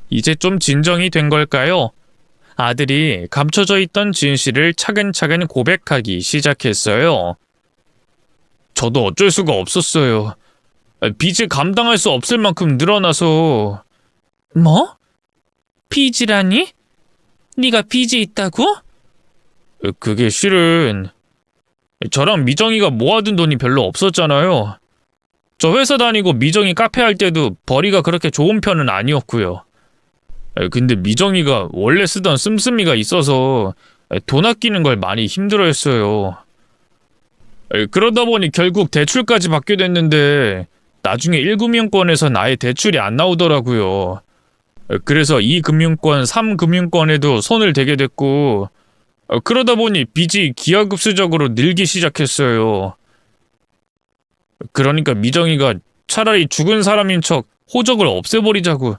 이제 좀 진정이 된 걸까요? 아들이 감춰져 있던 진실을 차근차근 고백하기 시작했어요. 저도 어쩔 수가 없었어요. 빚을 감당할 수 없을 만큼 늘어나서. 뭐? 빚이라니? 네가 빚이 있다고? 그게 실은 저랑 미정이가 모아둔 돈이 별로 없었잖아요. 저 회사 다니고 미정이 카페 할 때도 벌이가 그렇게 좋은 편은 아니었고요. 근데 미정이가 원래 쓰던 씀씀이가 있어서 돈 아끼는 걸 많이 힘들어했어요. 그러다 보니 결국 대출까지 받게 됐는데 나중에 1금융권에선 아예 대출이 안 나오더라고요. 그래서 2금융권, 3금융권에도 손을 대게 됐고 그러다 보니 빚이 기하급수적으로 늘기 시작했어요. 그러니까 미정이가 차라리 죽은 사람인 척 호적을 없애버리자고.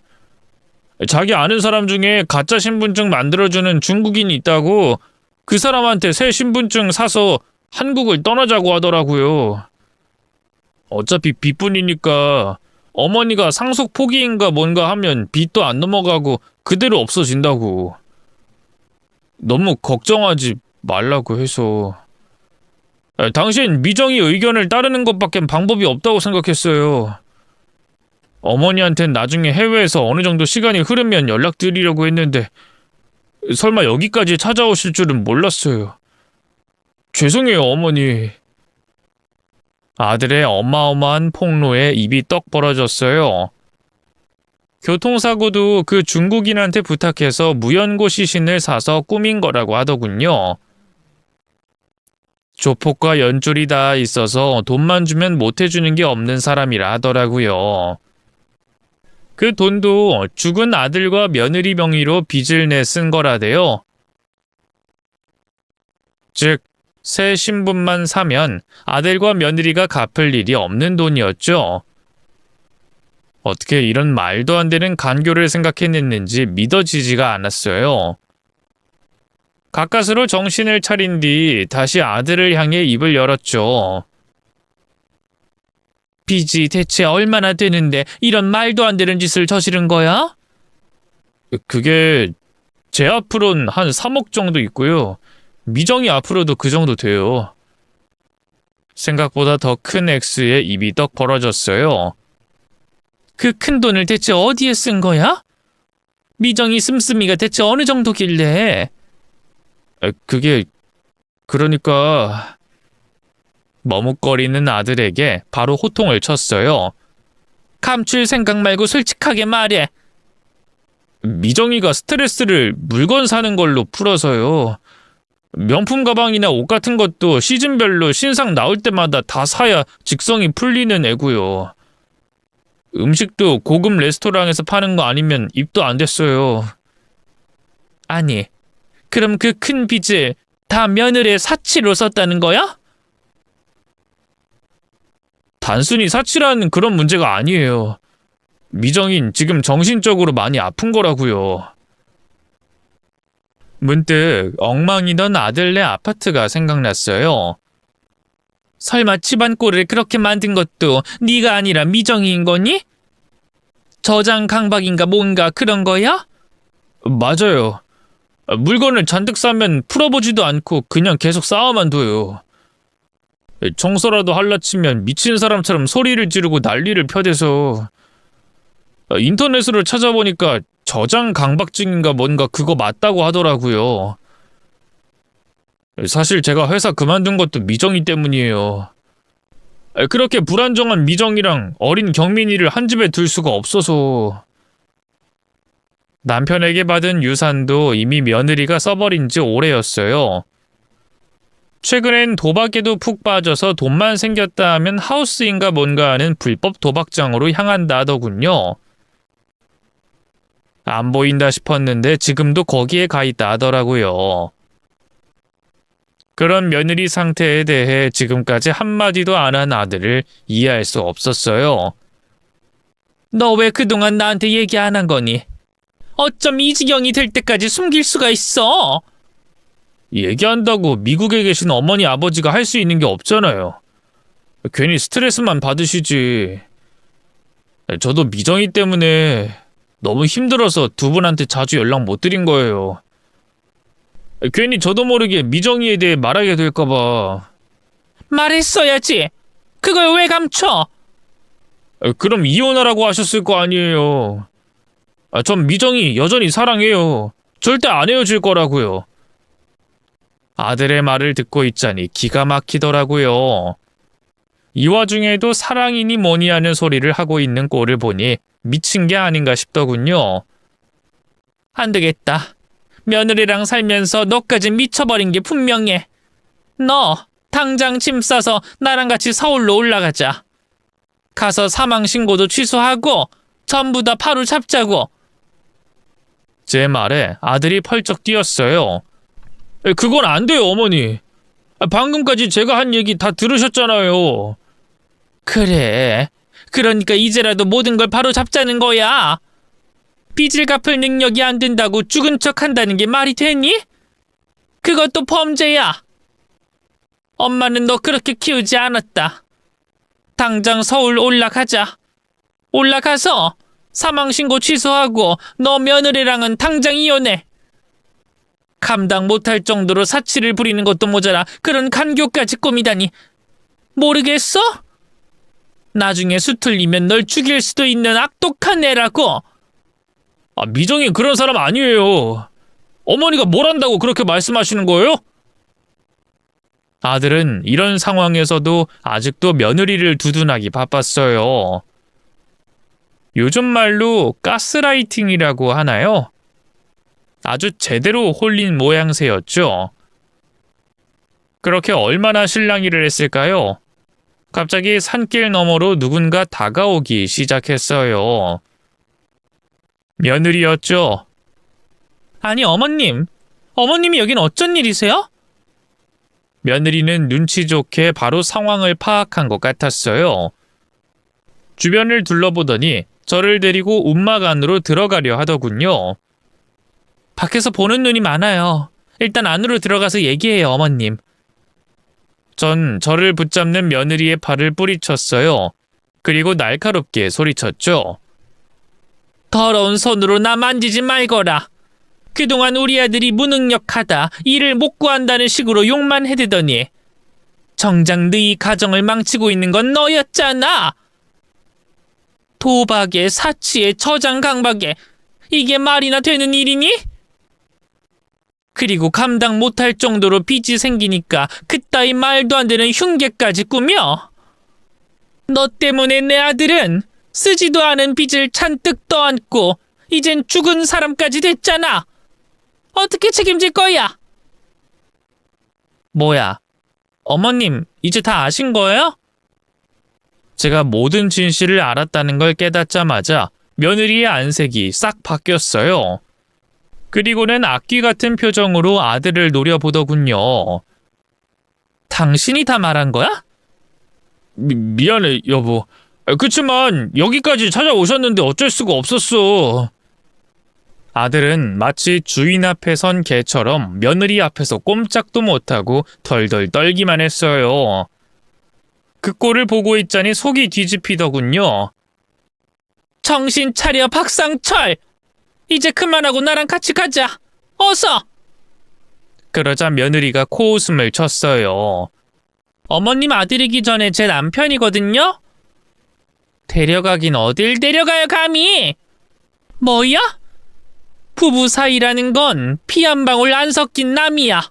자기 아는 사람 중에 가짜 신분증 만들어주는 중국인이 있다고 그 사람한테 새 신분증 사서 한국을 떠나자고 하더라고요. 어차피 빚뿐이니까 어머니가 상속 포기인가 뭔가 하면 빚도 안 넘어가고 그대로 없어진다고. 너무 걱정하지 말라고 해서. 당신 미정이 의견을 따르는 것밖엔 방법이 없다고 생각했어요. 어머니한텐 나중에 해외에서 어느 정도 시간이 흐르면 연락드리려고 했는데 설마 여기까지 찾아오실 줄은 몰랐어요. 죄송해요, 어머니. 아들의 어마어마한 폭로에 입이 떡 벌어졌어요. 교통사고도 그 중국인한테 부탁해서 무연고 시신을 사서 꾸민 거라고 하더군요. 조폭과 연줄이 다 있어서 돈만 주면 못해주는 게 없는 사람이라 하더라고요. 그 돈도 죽은 아들과 며느리 명의로 빚을 내 쓴 거라대요. 즉, 새 신분만 사면 아들과 며느리가 갚을 일이 없는 돈이었죠. 어떻게 이런 말도 안 되는 간교를 생각해냈는지 믿어지지가 않았어요. 가까스로 정신을 차린 뒤 다시 아들을 향해 입을 열었죠. 빚이 대체 얼마나 되는데 이런 말도 안 되는 짓을 저지른 거야? 그게 제 앞으로는 한 3억 정도 있고요. 미정이 앞으로도 그 정도 돼요. 생각보다 더 큰 액수에 입이 떡 벌어졌어요. 그 큰 돈을 대체 어디에 쓴 거야? 미정이 씀씀이가 대체 어느 정도길래? 그게 그러니까 머뭇거리는 아들에게 바로 호통을 쳤어요. 감출 생각 말고 솔직하게 말해. 미정이가 스트레스를 물건 사는 걸로 풀어서요. 명품 가방이나 옷 같은 것도 시즌별로 신상 나올 때마다 다 사야 직성이 풀리는 애고요. 음식도 고급 레스토랑에서 파는 거 아니면 입도 안 됐어요. 아니, 그럼 그 큰 빚을 다 며느리의 사치로 썼다는 거야? 단순히 사치라는 그런 문제가 아니에요. 미정인 지금 정신적으로 많이 아픈 거라고요. 문득 엉망이던 아들네 아파트가 생각났어요. 설마 집안 꼴을 그렇게 만든 것도 네가 아니라 미정이인 거니? 저장 강박인가 뭔가 그런 거야? 맞아요. 물건을 잔뜩 사면 풀어보지도 않고 그냥 계속 쌓아만 둬요. 청소라도 할라 치면 미친 사람처럼 소리를 지르고 난리를 펴대서 인터넷으로 찾아보니까 저장 강박증인가 뭔가 그거 맞다고 하더라고요. 사실 제가 회사 그만둔 것도 미정이 때문이에요. 그렇게 불안정한 미정이랑 어린 경민이를 한 집에 둘 수가 없어서. 남편에게 받은 유산도 이미 며느리가 써버린 지 오래였어요. 최근엔 도박에도 푹 빠져서 돈만 생겼다 하면 하우스인가 뭔가 하는 불법 도박장으로 향한다 하더군요. 안 보인다 싶었는데 지금도 거기에 가 있다 하더라고요. 그런 며느리 상태에 대해 지금까지 한마디도 안 한 아들을 이해할 수 없었어요. 너 왜 그동안 나한테 얘기 안 한 거니? 어쩜 이 지경이 될 때까지 숨길 수가 있어? 얘기한다고 미국에 계신 어머니 아버지가 할 수 있는 게 없잖아요. 괜히 스트레스만 받으시지. 저도 미정이 때문에 너무 힘들어서 두 분한테 자주 연락 못 드린 거예요. 괜히 저도 모르게 미정이에 대해 말하게 될까봐. 말했어야지. 그걸 왜 감춰? 그럼 이혼하라고 하셨을 거 아니에요. 전 미정이 여전히 사랑해요. 절대 안 헤어질 거라고요. 아들의 말을 듣고 있자니 기가 막히더라고요. 이 와중에도 사랑이니 뭐니 하는 소리를 하고 있는 꼴을 보니 미친 게 아닌가 싶더군요. 안 되겠다. 며느리랑 살면서 너까지 미쳐버린 게 분명해. 너 당장 짐 싸서 나랑 같이 서울로 올라가자. 가서 사망신고도 취소하고 전부 다 바로 잡자고. 제 말에 아들이 펄쩍 뛰었어요. 그건 안 돼요, 어머니. 방금까지 제가 한 얘기 다 들으셨잖아요. 그래. 그러니까 이제라도 모든 걸 바로 잡자는 거야. 빚을 갚을 능력이 안 된다고 죽은 척 한다는 게 말이 되니? 그것도 범죄야. 엄마는 너 그렇게 키우지 않았다. 당장 서울 올라가자. 올라가서 사망신고 취소하고 너 며느리랑은 당장 이혼해. 감당 못할 정도로 사치를 부리는 것도 모자라 그런 간교까지 꾸미다니. 모르겠어? 나중에 수틀리면 널 죽일 수도 있는 악독한 애라고. 미정이 그런 사람 아니에요. 어머니가 뭘 한다고 그렇게 말씀하시는 거예요? 아들은 이런 상황에서도 아직도 며느리를 두둔하기 바빴어요. 요즘 말로 가스라이팅이라고 하나요? 아주 제대로 홀린 모양새였죠. 그렇게 얼마나 실랑이를 했을까요? 갑자기 산길 너머로 누군가 다가오기 시작했어요. 며느리였죠. 아니, 어머님. 어머님이 여긴 어쩐 일이세요? 며느리는 눈치 좋게 바로 상황을 파악한 것 같았어요. 주변을 둘러보더니 저를 데리고 움막 안으로 들어가려 하더군요. 밖에서 보는 눈이 많아요. 일단 안으로 들어가서 얘기해요, 어머님. 전 저를 붙잡는 며느리의 팔을 뿌리쳤어요. 그리고 날카롭게 소리쳤죠. 더러운 손으로 나 만지지 말거라. 그동안 우리 아들이 무능력하다, 일을 못 구한다는 식으로 욕만 해대더니 정작 너희 가정을 망치고 있는 건 너였잖아. 도박에 사치에 저장강박에 이게 말이나 되는 일이니? 그리고 감당 못할 정도로 빚이 생기니까 그따위 말도 안 되는 흉계까지 꾸며. 너 때문에 내 아들은 쓰지도 않은 빚을 잔뜩 떠안고 이젠 죽은 사람까지 됐잖아. 어떻게 책임질 거야? 뭐야, 어머님 이제 다 아신 거예요? 제가 모든 진실을 알았다는 걸 깨닫자마자 며느리의 안색이 싹 바뀌었어요. 그리고는 악귀 같은 표정으로 아들을 노려보더군요. 당신이 다 말한 거야? 미안해, 여보. 그치만 여기까지 찾아오셨는데 어쩔 수가 없었어. 아들은 마치 주인 앞에 선 개처럼 며느리 앞에서 꼼짝도 못하고 덜덜 떨기만 했어요. 그 꼴을 보고 있자니 속이 뒤집히더군요. 정신 차려, 박상철! 이제 그만하고 나랑 같이 가자. 어서! 그러자 며느리가 코웃음을 쳤어요. 어머님 아들이기 전에 제 남편이거든요? 데려가긴 어딜 데려가요, 감히! 뭐야? 부부 사이라는 건 피 한 방울 안 섞인 남이야.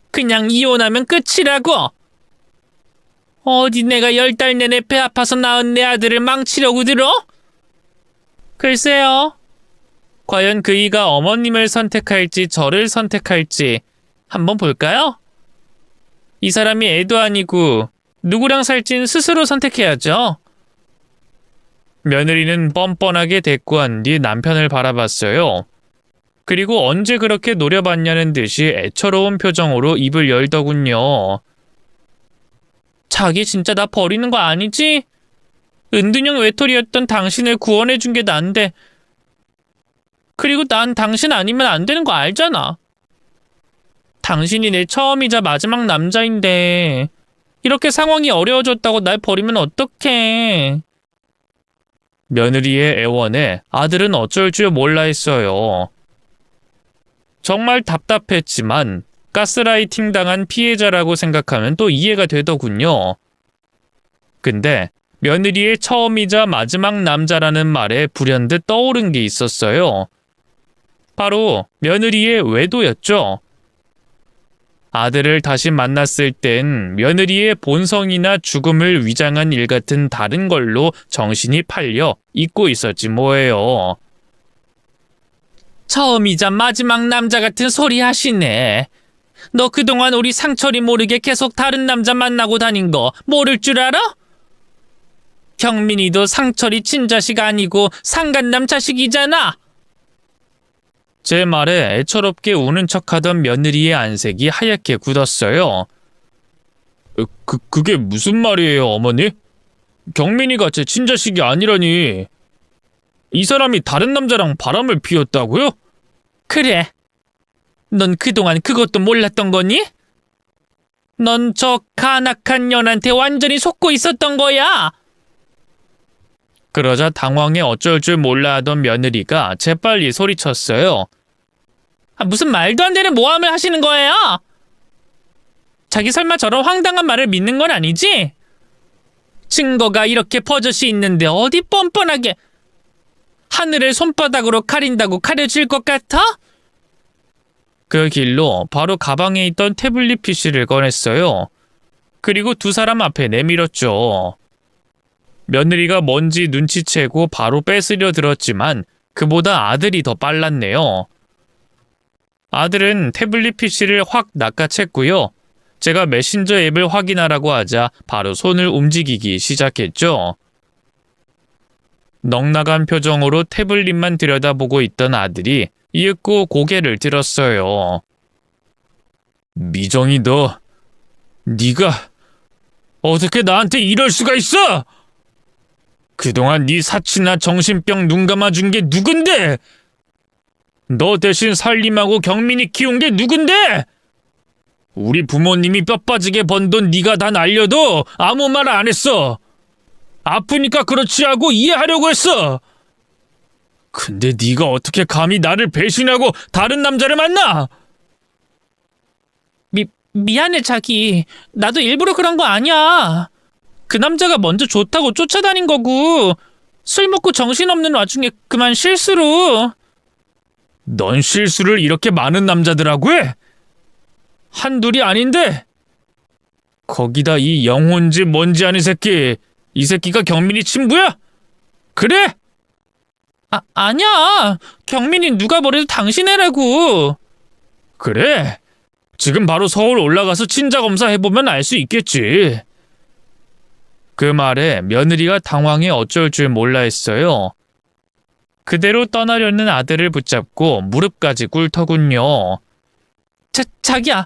그냥 이혼하면 끝이라고. 어디 내가 10달 내내 배 아파서 낳은 내 아들을 망치려고 들어? 글쎄요. 과연 그이가 어머님을 선택할지 저를 선택할지 한번 볼까요? 이 사람이 애도 아니고 누구랑 살진 스스로 선택해야죠. 며느리는 뻔뻔하게 대꾸한 뒤 남편을 바라봤어요. 그리고 언제 그렇게 노려봤냐는 듯이 애처로운 표정으로 입을 열더군요. 자기 진짜 나 버리는 거 아니지? 은둔형 외톨이였던 당신을 구원해준 게 난데. 그리고 난 당신 아니면 안 되는 거 알잖아. 당신이 내 처음이자 마지막 남자인데 이렇게 상황이 어려워졌다고 날 버리면 어떡해. 며느리의 애원에 아들은 어쩔 줄 몰라 했어요. 정말 답답했지만 가스라이팅 당한 피해자라고 생각하면 또 이해가 되더군요. 근데 며느리의 처음이자 마지막 남자라는 말에 불현듯 떠오른 게 있었어요. 바로 며느리의 외도였죠. 아들을 다시 만났을 땐 며느리의 본성이나 죽음을 위장한 일 같은 다른 걸로 정신이 팔려 잊고 있었지 뭐예요. 처음이자 마지막 남자 같은 소리 하시네. 너 그동안 우리 상철이 모르게 계속 다른 남자 만나고 다닌 거 모를 줄 알아? 경민이도 상철이 친자식 아니고 상간남 자식이잖아. 제 말에 애처롭게 우는 척하던 며느리의 안색이 하얗게 굳었어요. 그게 무슨 말이에요, 어머니? 경민이가 제 친자식이 아니라니. 이 사람이 다른 남자랑 바람을 피웠다고요? 그래. 넌 그동안 그것도 몰랐던 거니? 넌 저 간악한 년한테 완전히 속고 있었던 거야. 그러자 당황해 어쩔 줄 몰라 하던 며느리가 재빨리 소리쳤어요. 무슨 말도 안 되는 모함을 하시는 거예요? 자기 설마 저런 황당한 말을 믿는 건 아니지? 증거가 이렇게 버젓이 있는데 어디 뻔뻔하게 하늘을 손바닥으로 가린다고 가려질 것 같아? 그 길로 바로 가방에 있던 태블릿 PC를 꺼냈어요. 그리고 두 사람 앞에 내밀었죠. 며느리가 뭔지 눈치채고 바로 뺏으려 들었지만 그보다 아들이 더 빨랐네요. 아들은 태블릿 PC를 확 낚아챘고요. 제가 메신저 앱을 확인하라고 하자 바로 손을 움직이기 시작했죠. 넉나간 표정으로 태블릿만 들여다보고 있던 아들이 이윽고 고개를 들었어요. 미정이 네가 어떻게 나한테 이럴 수가 있어? 그동안 네 사치나 정신병 눈 감아준 게 누군데? 너 대신 살림하고 경민이 키운 게 누군데? 우리 부모님이 뼈 빠지게 번 돈 네가 다 날려도 아무 말 안 했어. 아프니까 그렇지 하고 이해하려고 했어. 근데 네가 어떻게 감히 나를 배신하고 다른 남자를 만나? 미안해 자기. 나도 일부러 그런 거 아니야. 그 남자가 먼저 좋다고 쫓아다닌 거고 술 먹고 정신없는 와중에 그만 실수로. 넌 실수를 이렇게 많은 남자들하고 해? 한둘이 아닌데? 거기다 이 영혼지 뭔지 아는 새끼. 이 새끼가 경민이 친구야? 그래? 아니야. 경민이 누가 뭐래도 당신 애라고. 그래? 지금 바로 서울 올라가서 친자 검사 해보면 알 수 있겠지. 그 말에 며느리가 당황해 어쩔 줄 몰라 했어요. 그대로 떠나려는 아들을 붙잡고 무릎까지 꿇더군요. 자기야,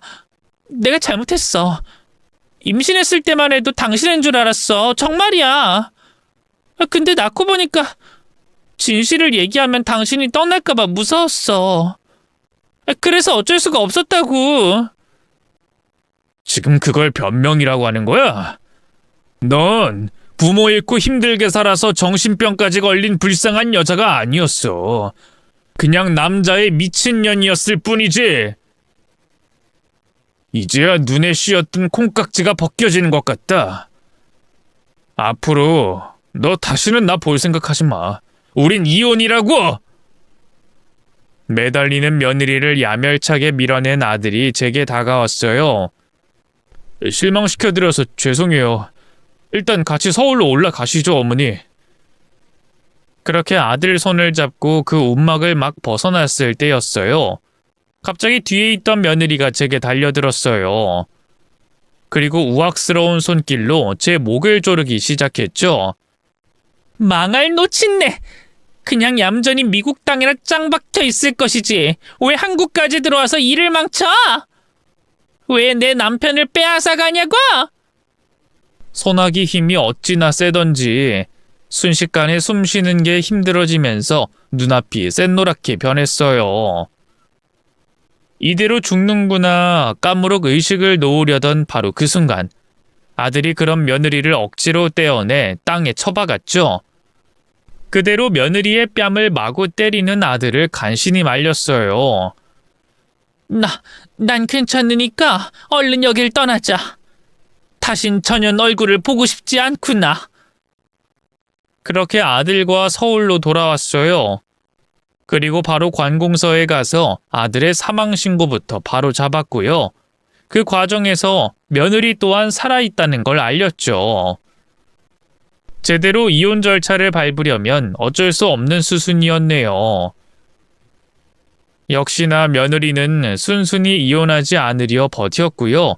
내가 잘못했어. 임신했을 때만 해도 당신인 줄 알았어. 정말이야. 근데 낳고 보니까 진실을 얘기하면 당신이 떠날까봐 무서웠어. 그래서 어쩔 수가 없었다고. 지금 그걸 변명이라고 하는 거야? 넌 부모 잃고 힘들게 살아서 정신병까지 걸린 불쌍한 여자가 아니었어. 그냥 남자의 미친년이었을 뿐이지. 이제야 눈에 씌었던 콩깍지가 벗겨지는 것 같다. 앞으로 너 다시는 나 볼 생각하지 마. 우린 이혼이라고! 매달리는 며느리를 야멸차게 밀어낸 아들이 제게 다가왔어요. 실망시켜드려서 죄송해요. 일단 같이 서울로 올라가시죠, 어머니. 그렇게 아들 손을 잡고 그 움막을 막 벗어났을 때였어요. 갑자기 뒤에 있던 며느리가 제게 달려들었어요. 그리고 우악스러운 손길로 제 목을 조르기 시작했죠. 망할 놓친네. 그냥 얌전히 미국 땅이나 짱 박혀 있을 것이지. 왜 한국까지 들어와서 일을 망쳐? 왜 내 남편을 빼앗아 가냐고? 소나기 힘이 어찌나 세던지 순식간에 숨 쉬는 게 힘들어지면서 눈앞이 샛노랗게 변했어요. 이대로 죽는구나 까무룩 의식을 놓으려던 바로 그 순간 아들이 그런 며느리를 억지로 떼어내 땅에 처박았죠. 그대로 며느리의 뺨을 마구 때리는 아들을 간신히 말렸어요. 난 괜찮으니까 얼른 여길 떠나자. 다신 전현 얼굴을 보고 싶지 않구나. 그렇게 아들과 서울로 돌아왔어요. 그리고 바로 관공서에 가서 아들의 사망신고부터 바로 잡았고요. 그 과정에서 며느리 또한 살아있다는 걸 알렸죠. 제대로 이혼 절차를 밟으려면 어쩔 수 없는 수순이었네요. 역시나 며느리는 순순히 이혼하지 않으려 버텼고요.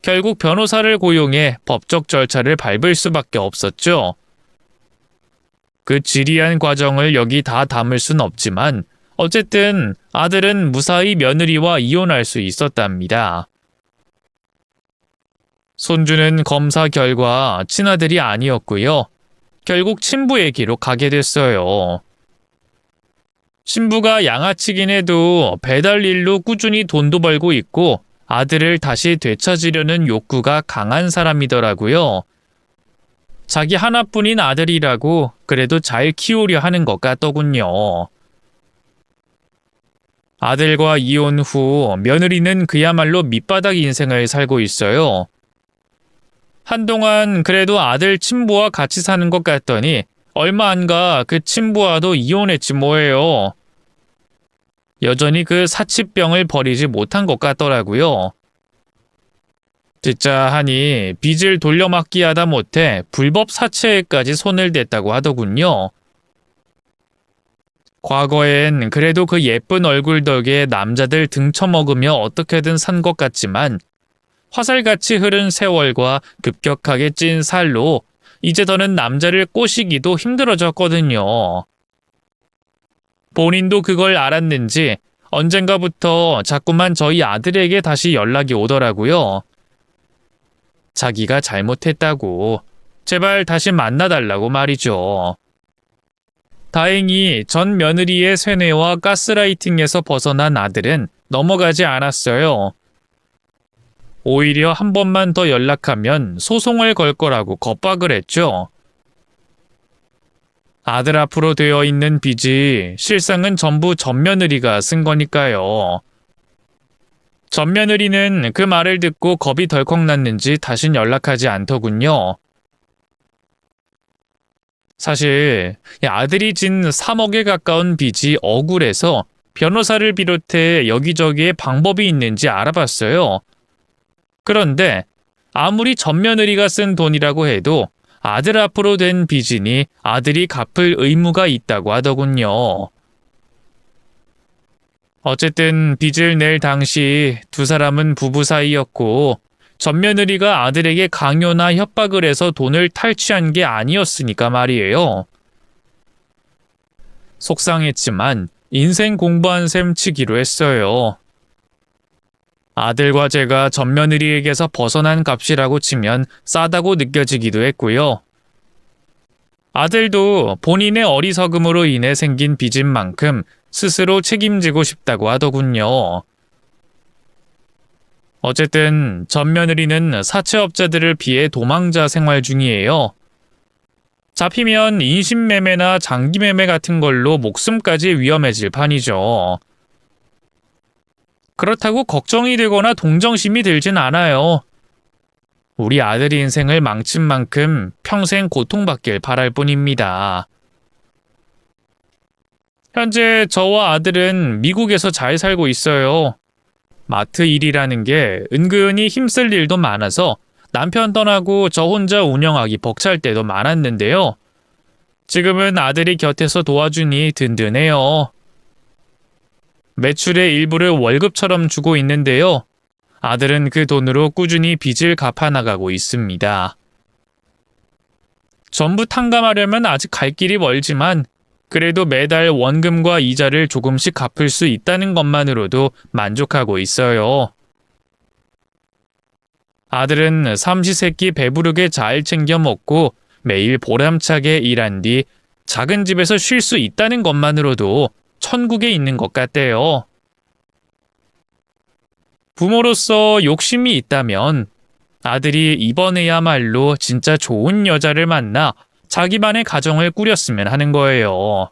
결국 변호사를 고용해 법적 절차를 밟을 수밖에 없었죠. 그 지리한 과정을 여기 다 담을 순 없지만 어쨌든 아들은 무사히 며느리와 이혼할 수 있었답니다. 손주는 검사 결과 친아들이 아니었고요. 결국 친부에게로 가게 됐어요. 신부가 양아치긴 해도 배달 일로 꾸준히 돈도 벌고 있고 아들을 다시 되찾으려는 욕구가 강한 사람이더라고요. 자기 하나뿐인 아들이라고 그래도 잘 키우려 하는 것 같더군요. 아들과 이혼 후 며느리는 그야말로 밑바닥 인생을 살고 있어요. 한동안 그래도 아들 친부와 같이 사는 것 같더니 얼마 안 가 그 친부와도 이혼했지 뭐예요. 여전히 그 사치병을 버리지 못한 것 같더라고요. 듣자 하니 빚을 돌려막기 하다 못해 불법 사채에까지 손을 댔다고 하더군요. 과거엔 그래도 그 예쁜 얼굴 덕에 남자들 등쳐먹으며 어떻게든 산 것 같지만 화살같이 흐른 세월과 급격하게 찐 살로 이제 더는 남자를 꼬시기도 힘들어졌거든요. 본인도 그걸 알았는지 언젠가부터 자꾸만 저희 아들에게 다시 연락이 오더라고요. 자기가 잘못했다고 제발 다시 만나달라고 말이죠. 다행히 전 며느리의 쇠뇌와 가스라이팅에서 벗어난 아들은 넘어가지 않았어요. 오히려 한 번만 더 연락하면 소송을 걸 거라고 겁박을 했죠. 아들 앞으로 되어 있는 빚이 실상은 전부 전 며느리가 쓴 거니까요. 전 며느리는 그 말을 듣고 겁이 덜컥 났는지 다신 연락하지 않더군요. 사실 아들이 진 3억에 가까운 빚이 억울해서 변호사를 비롯해 여기저기에 방법이 있는지 알아봤어요. 그런데 아무리 전 며느리가 쓴 돈이라고 해도 아들 앞으로 된 빚이니 아들이 갚을 의무가 있다고 하더군요. 어쨌든 빚을 낼 당시 두 사람은 부부 사이였고 전 며느리가 아들에게 강요나 협박을 해서 돈을 탈취한 게 아니었으니까 말이에요. 속상했지만 인생 공부한 셈 치기로 했어요. 아들과 제가 전 며느리에게서 벗어난 값이라고 치면 싸다고 느껴지기도 했고요. 아들도 본인의 어리석음으로 인해 생긴 빚인 만큼 스스로 책임지고 싶다고 하더군요. 어쨌든 전 며느리는 사채업자들을 피해 도망자 생활 중이에요. 잡히면 인신매매나 장기매매 같은 걸로 목숨까지 위험해질 판이죠. 그렇다고 걱정이 되거나 동정심이 들진 않아요. 우리 아들 인생을 망친 만큼 평생 고통받길 바랄 뿐입니다. 현재 저와 아들은 미국에서 잘 살고 있어요. 마트 일이라는 게 은근히 힘쓸 일도 많아서 남편 떠나고 저 혼자 운영하기 벅찰 때도 많았는데요. 지금은 아들이 곁에서 도와주니 든든해요. 매출의 일부를 월급처럼 주고 있는데요. 아들은 그 돈으로 꾸준히 빚을 갚아나가고 있습니다. 전부 탕감하려면 아직 갈 길이 멀지만 그래도 매달 원금과 이자를 조금씩 갚을 수 있다는 것만으로도 만족하고 있어요. 아들은 삼시세끼 배부르게 잘 챙겨 먹고 매일 보람차게 일한 뒤 작은 집에서 쉴 수 있다는 것만으로도 천국에 있는 것 같대요. 부모로서 욕심이 있다면 아들이 이번에야말로 진짜 좋은 여자를 만나 자기만의 가정을 꾸렸으면 하는 거예요.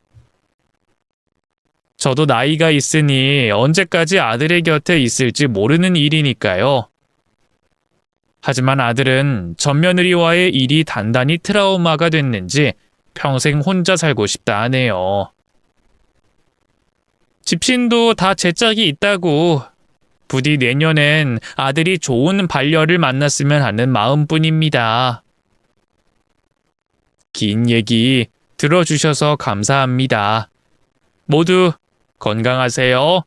저도 나이가 있으니 언제까지 아들의 곁에 있을지 모르는 일이니까요. 하지만 아들은 전 며느리와의 일이 단단히 트라우마가 됐는지 평생 혼자 살고 싶다 하네요. 집신도 다 제 짝이 있다고 부디 내년엔 아들이 좋은 반려를 만났으면 하는 마음뿐입니다. 긴 얘기 들어주셔서 감사합니다. 모두 건강하세요.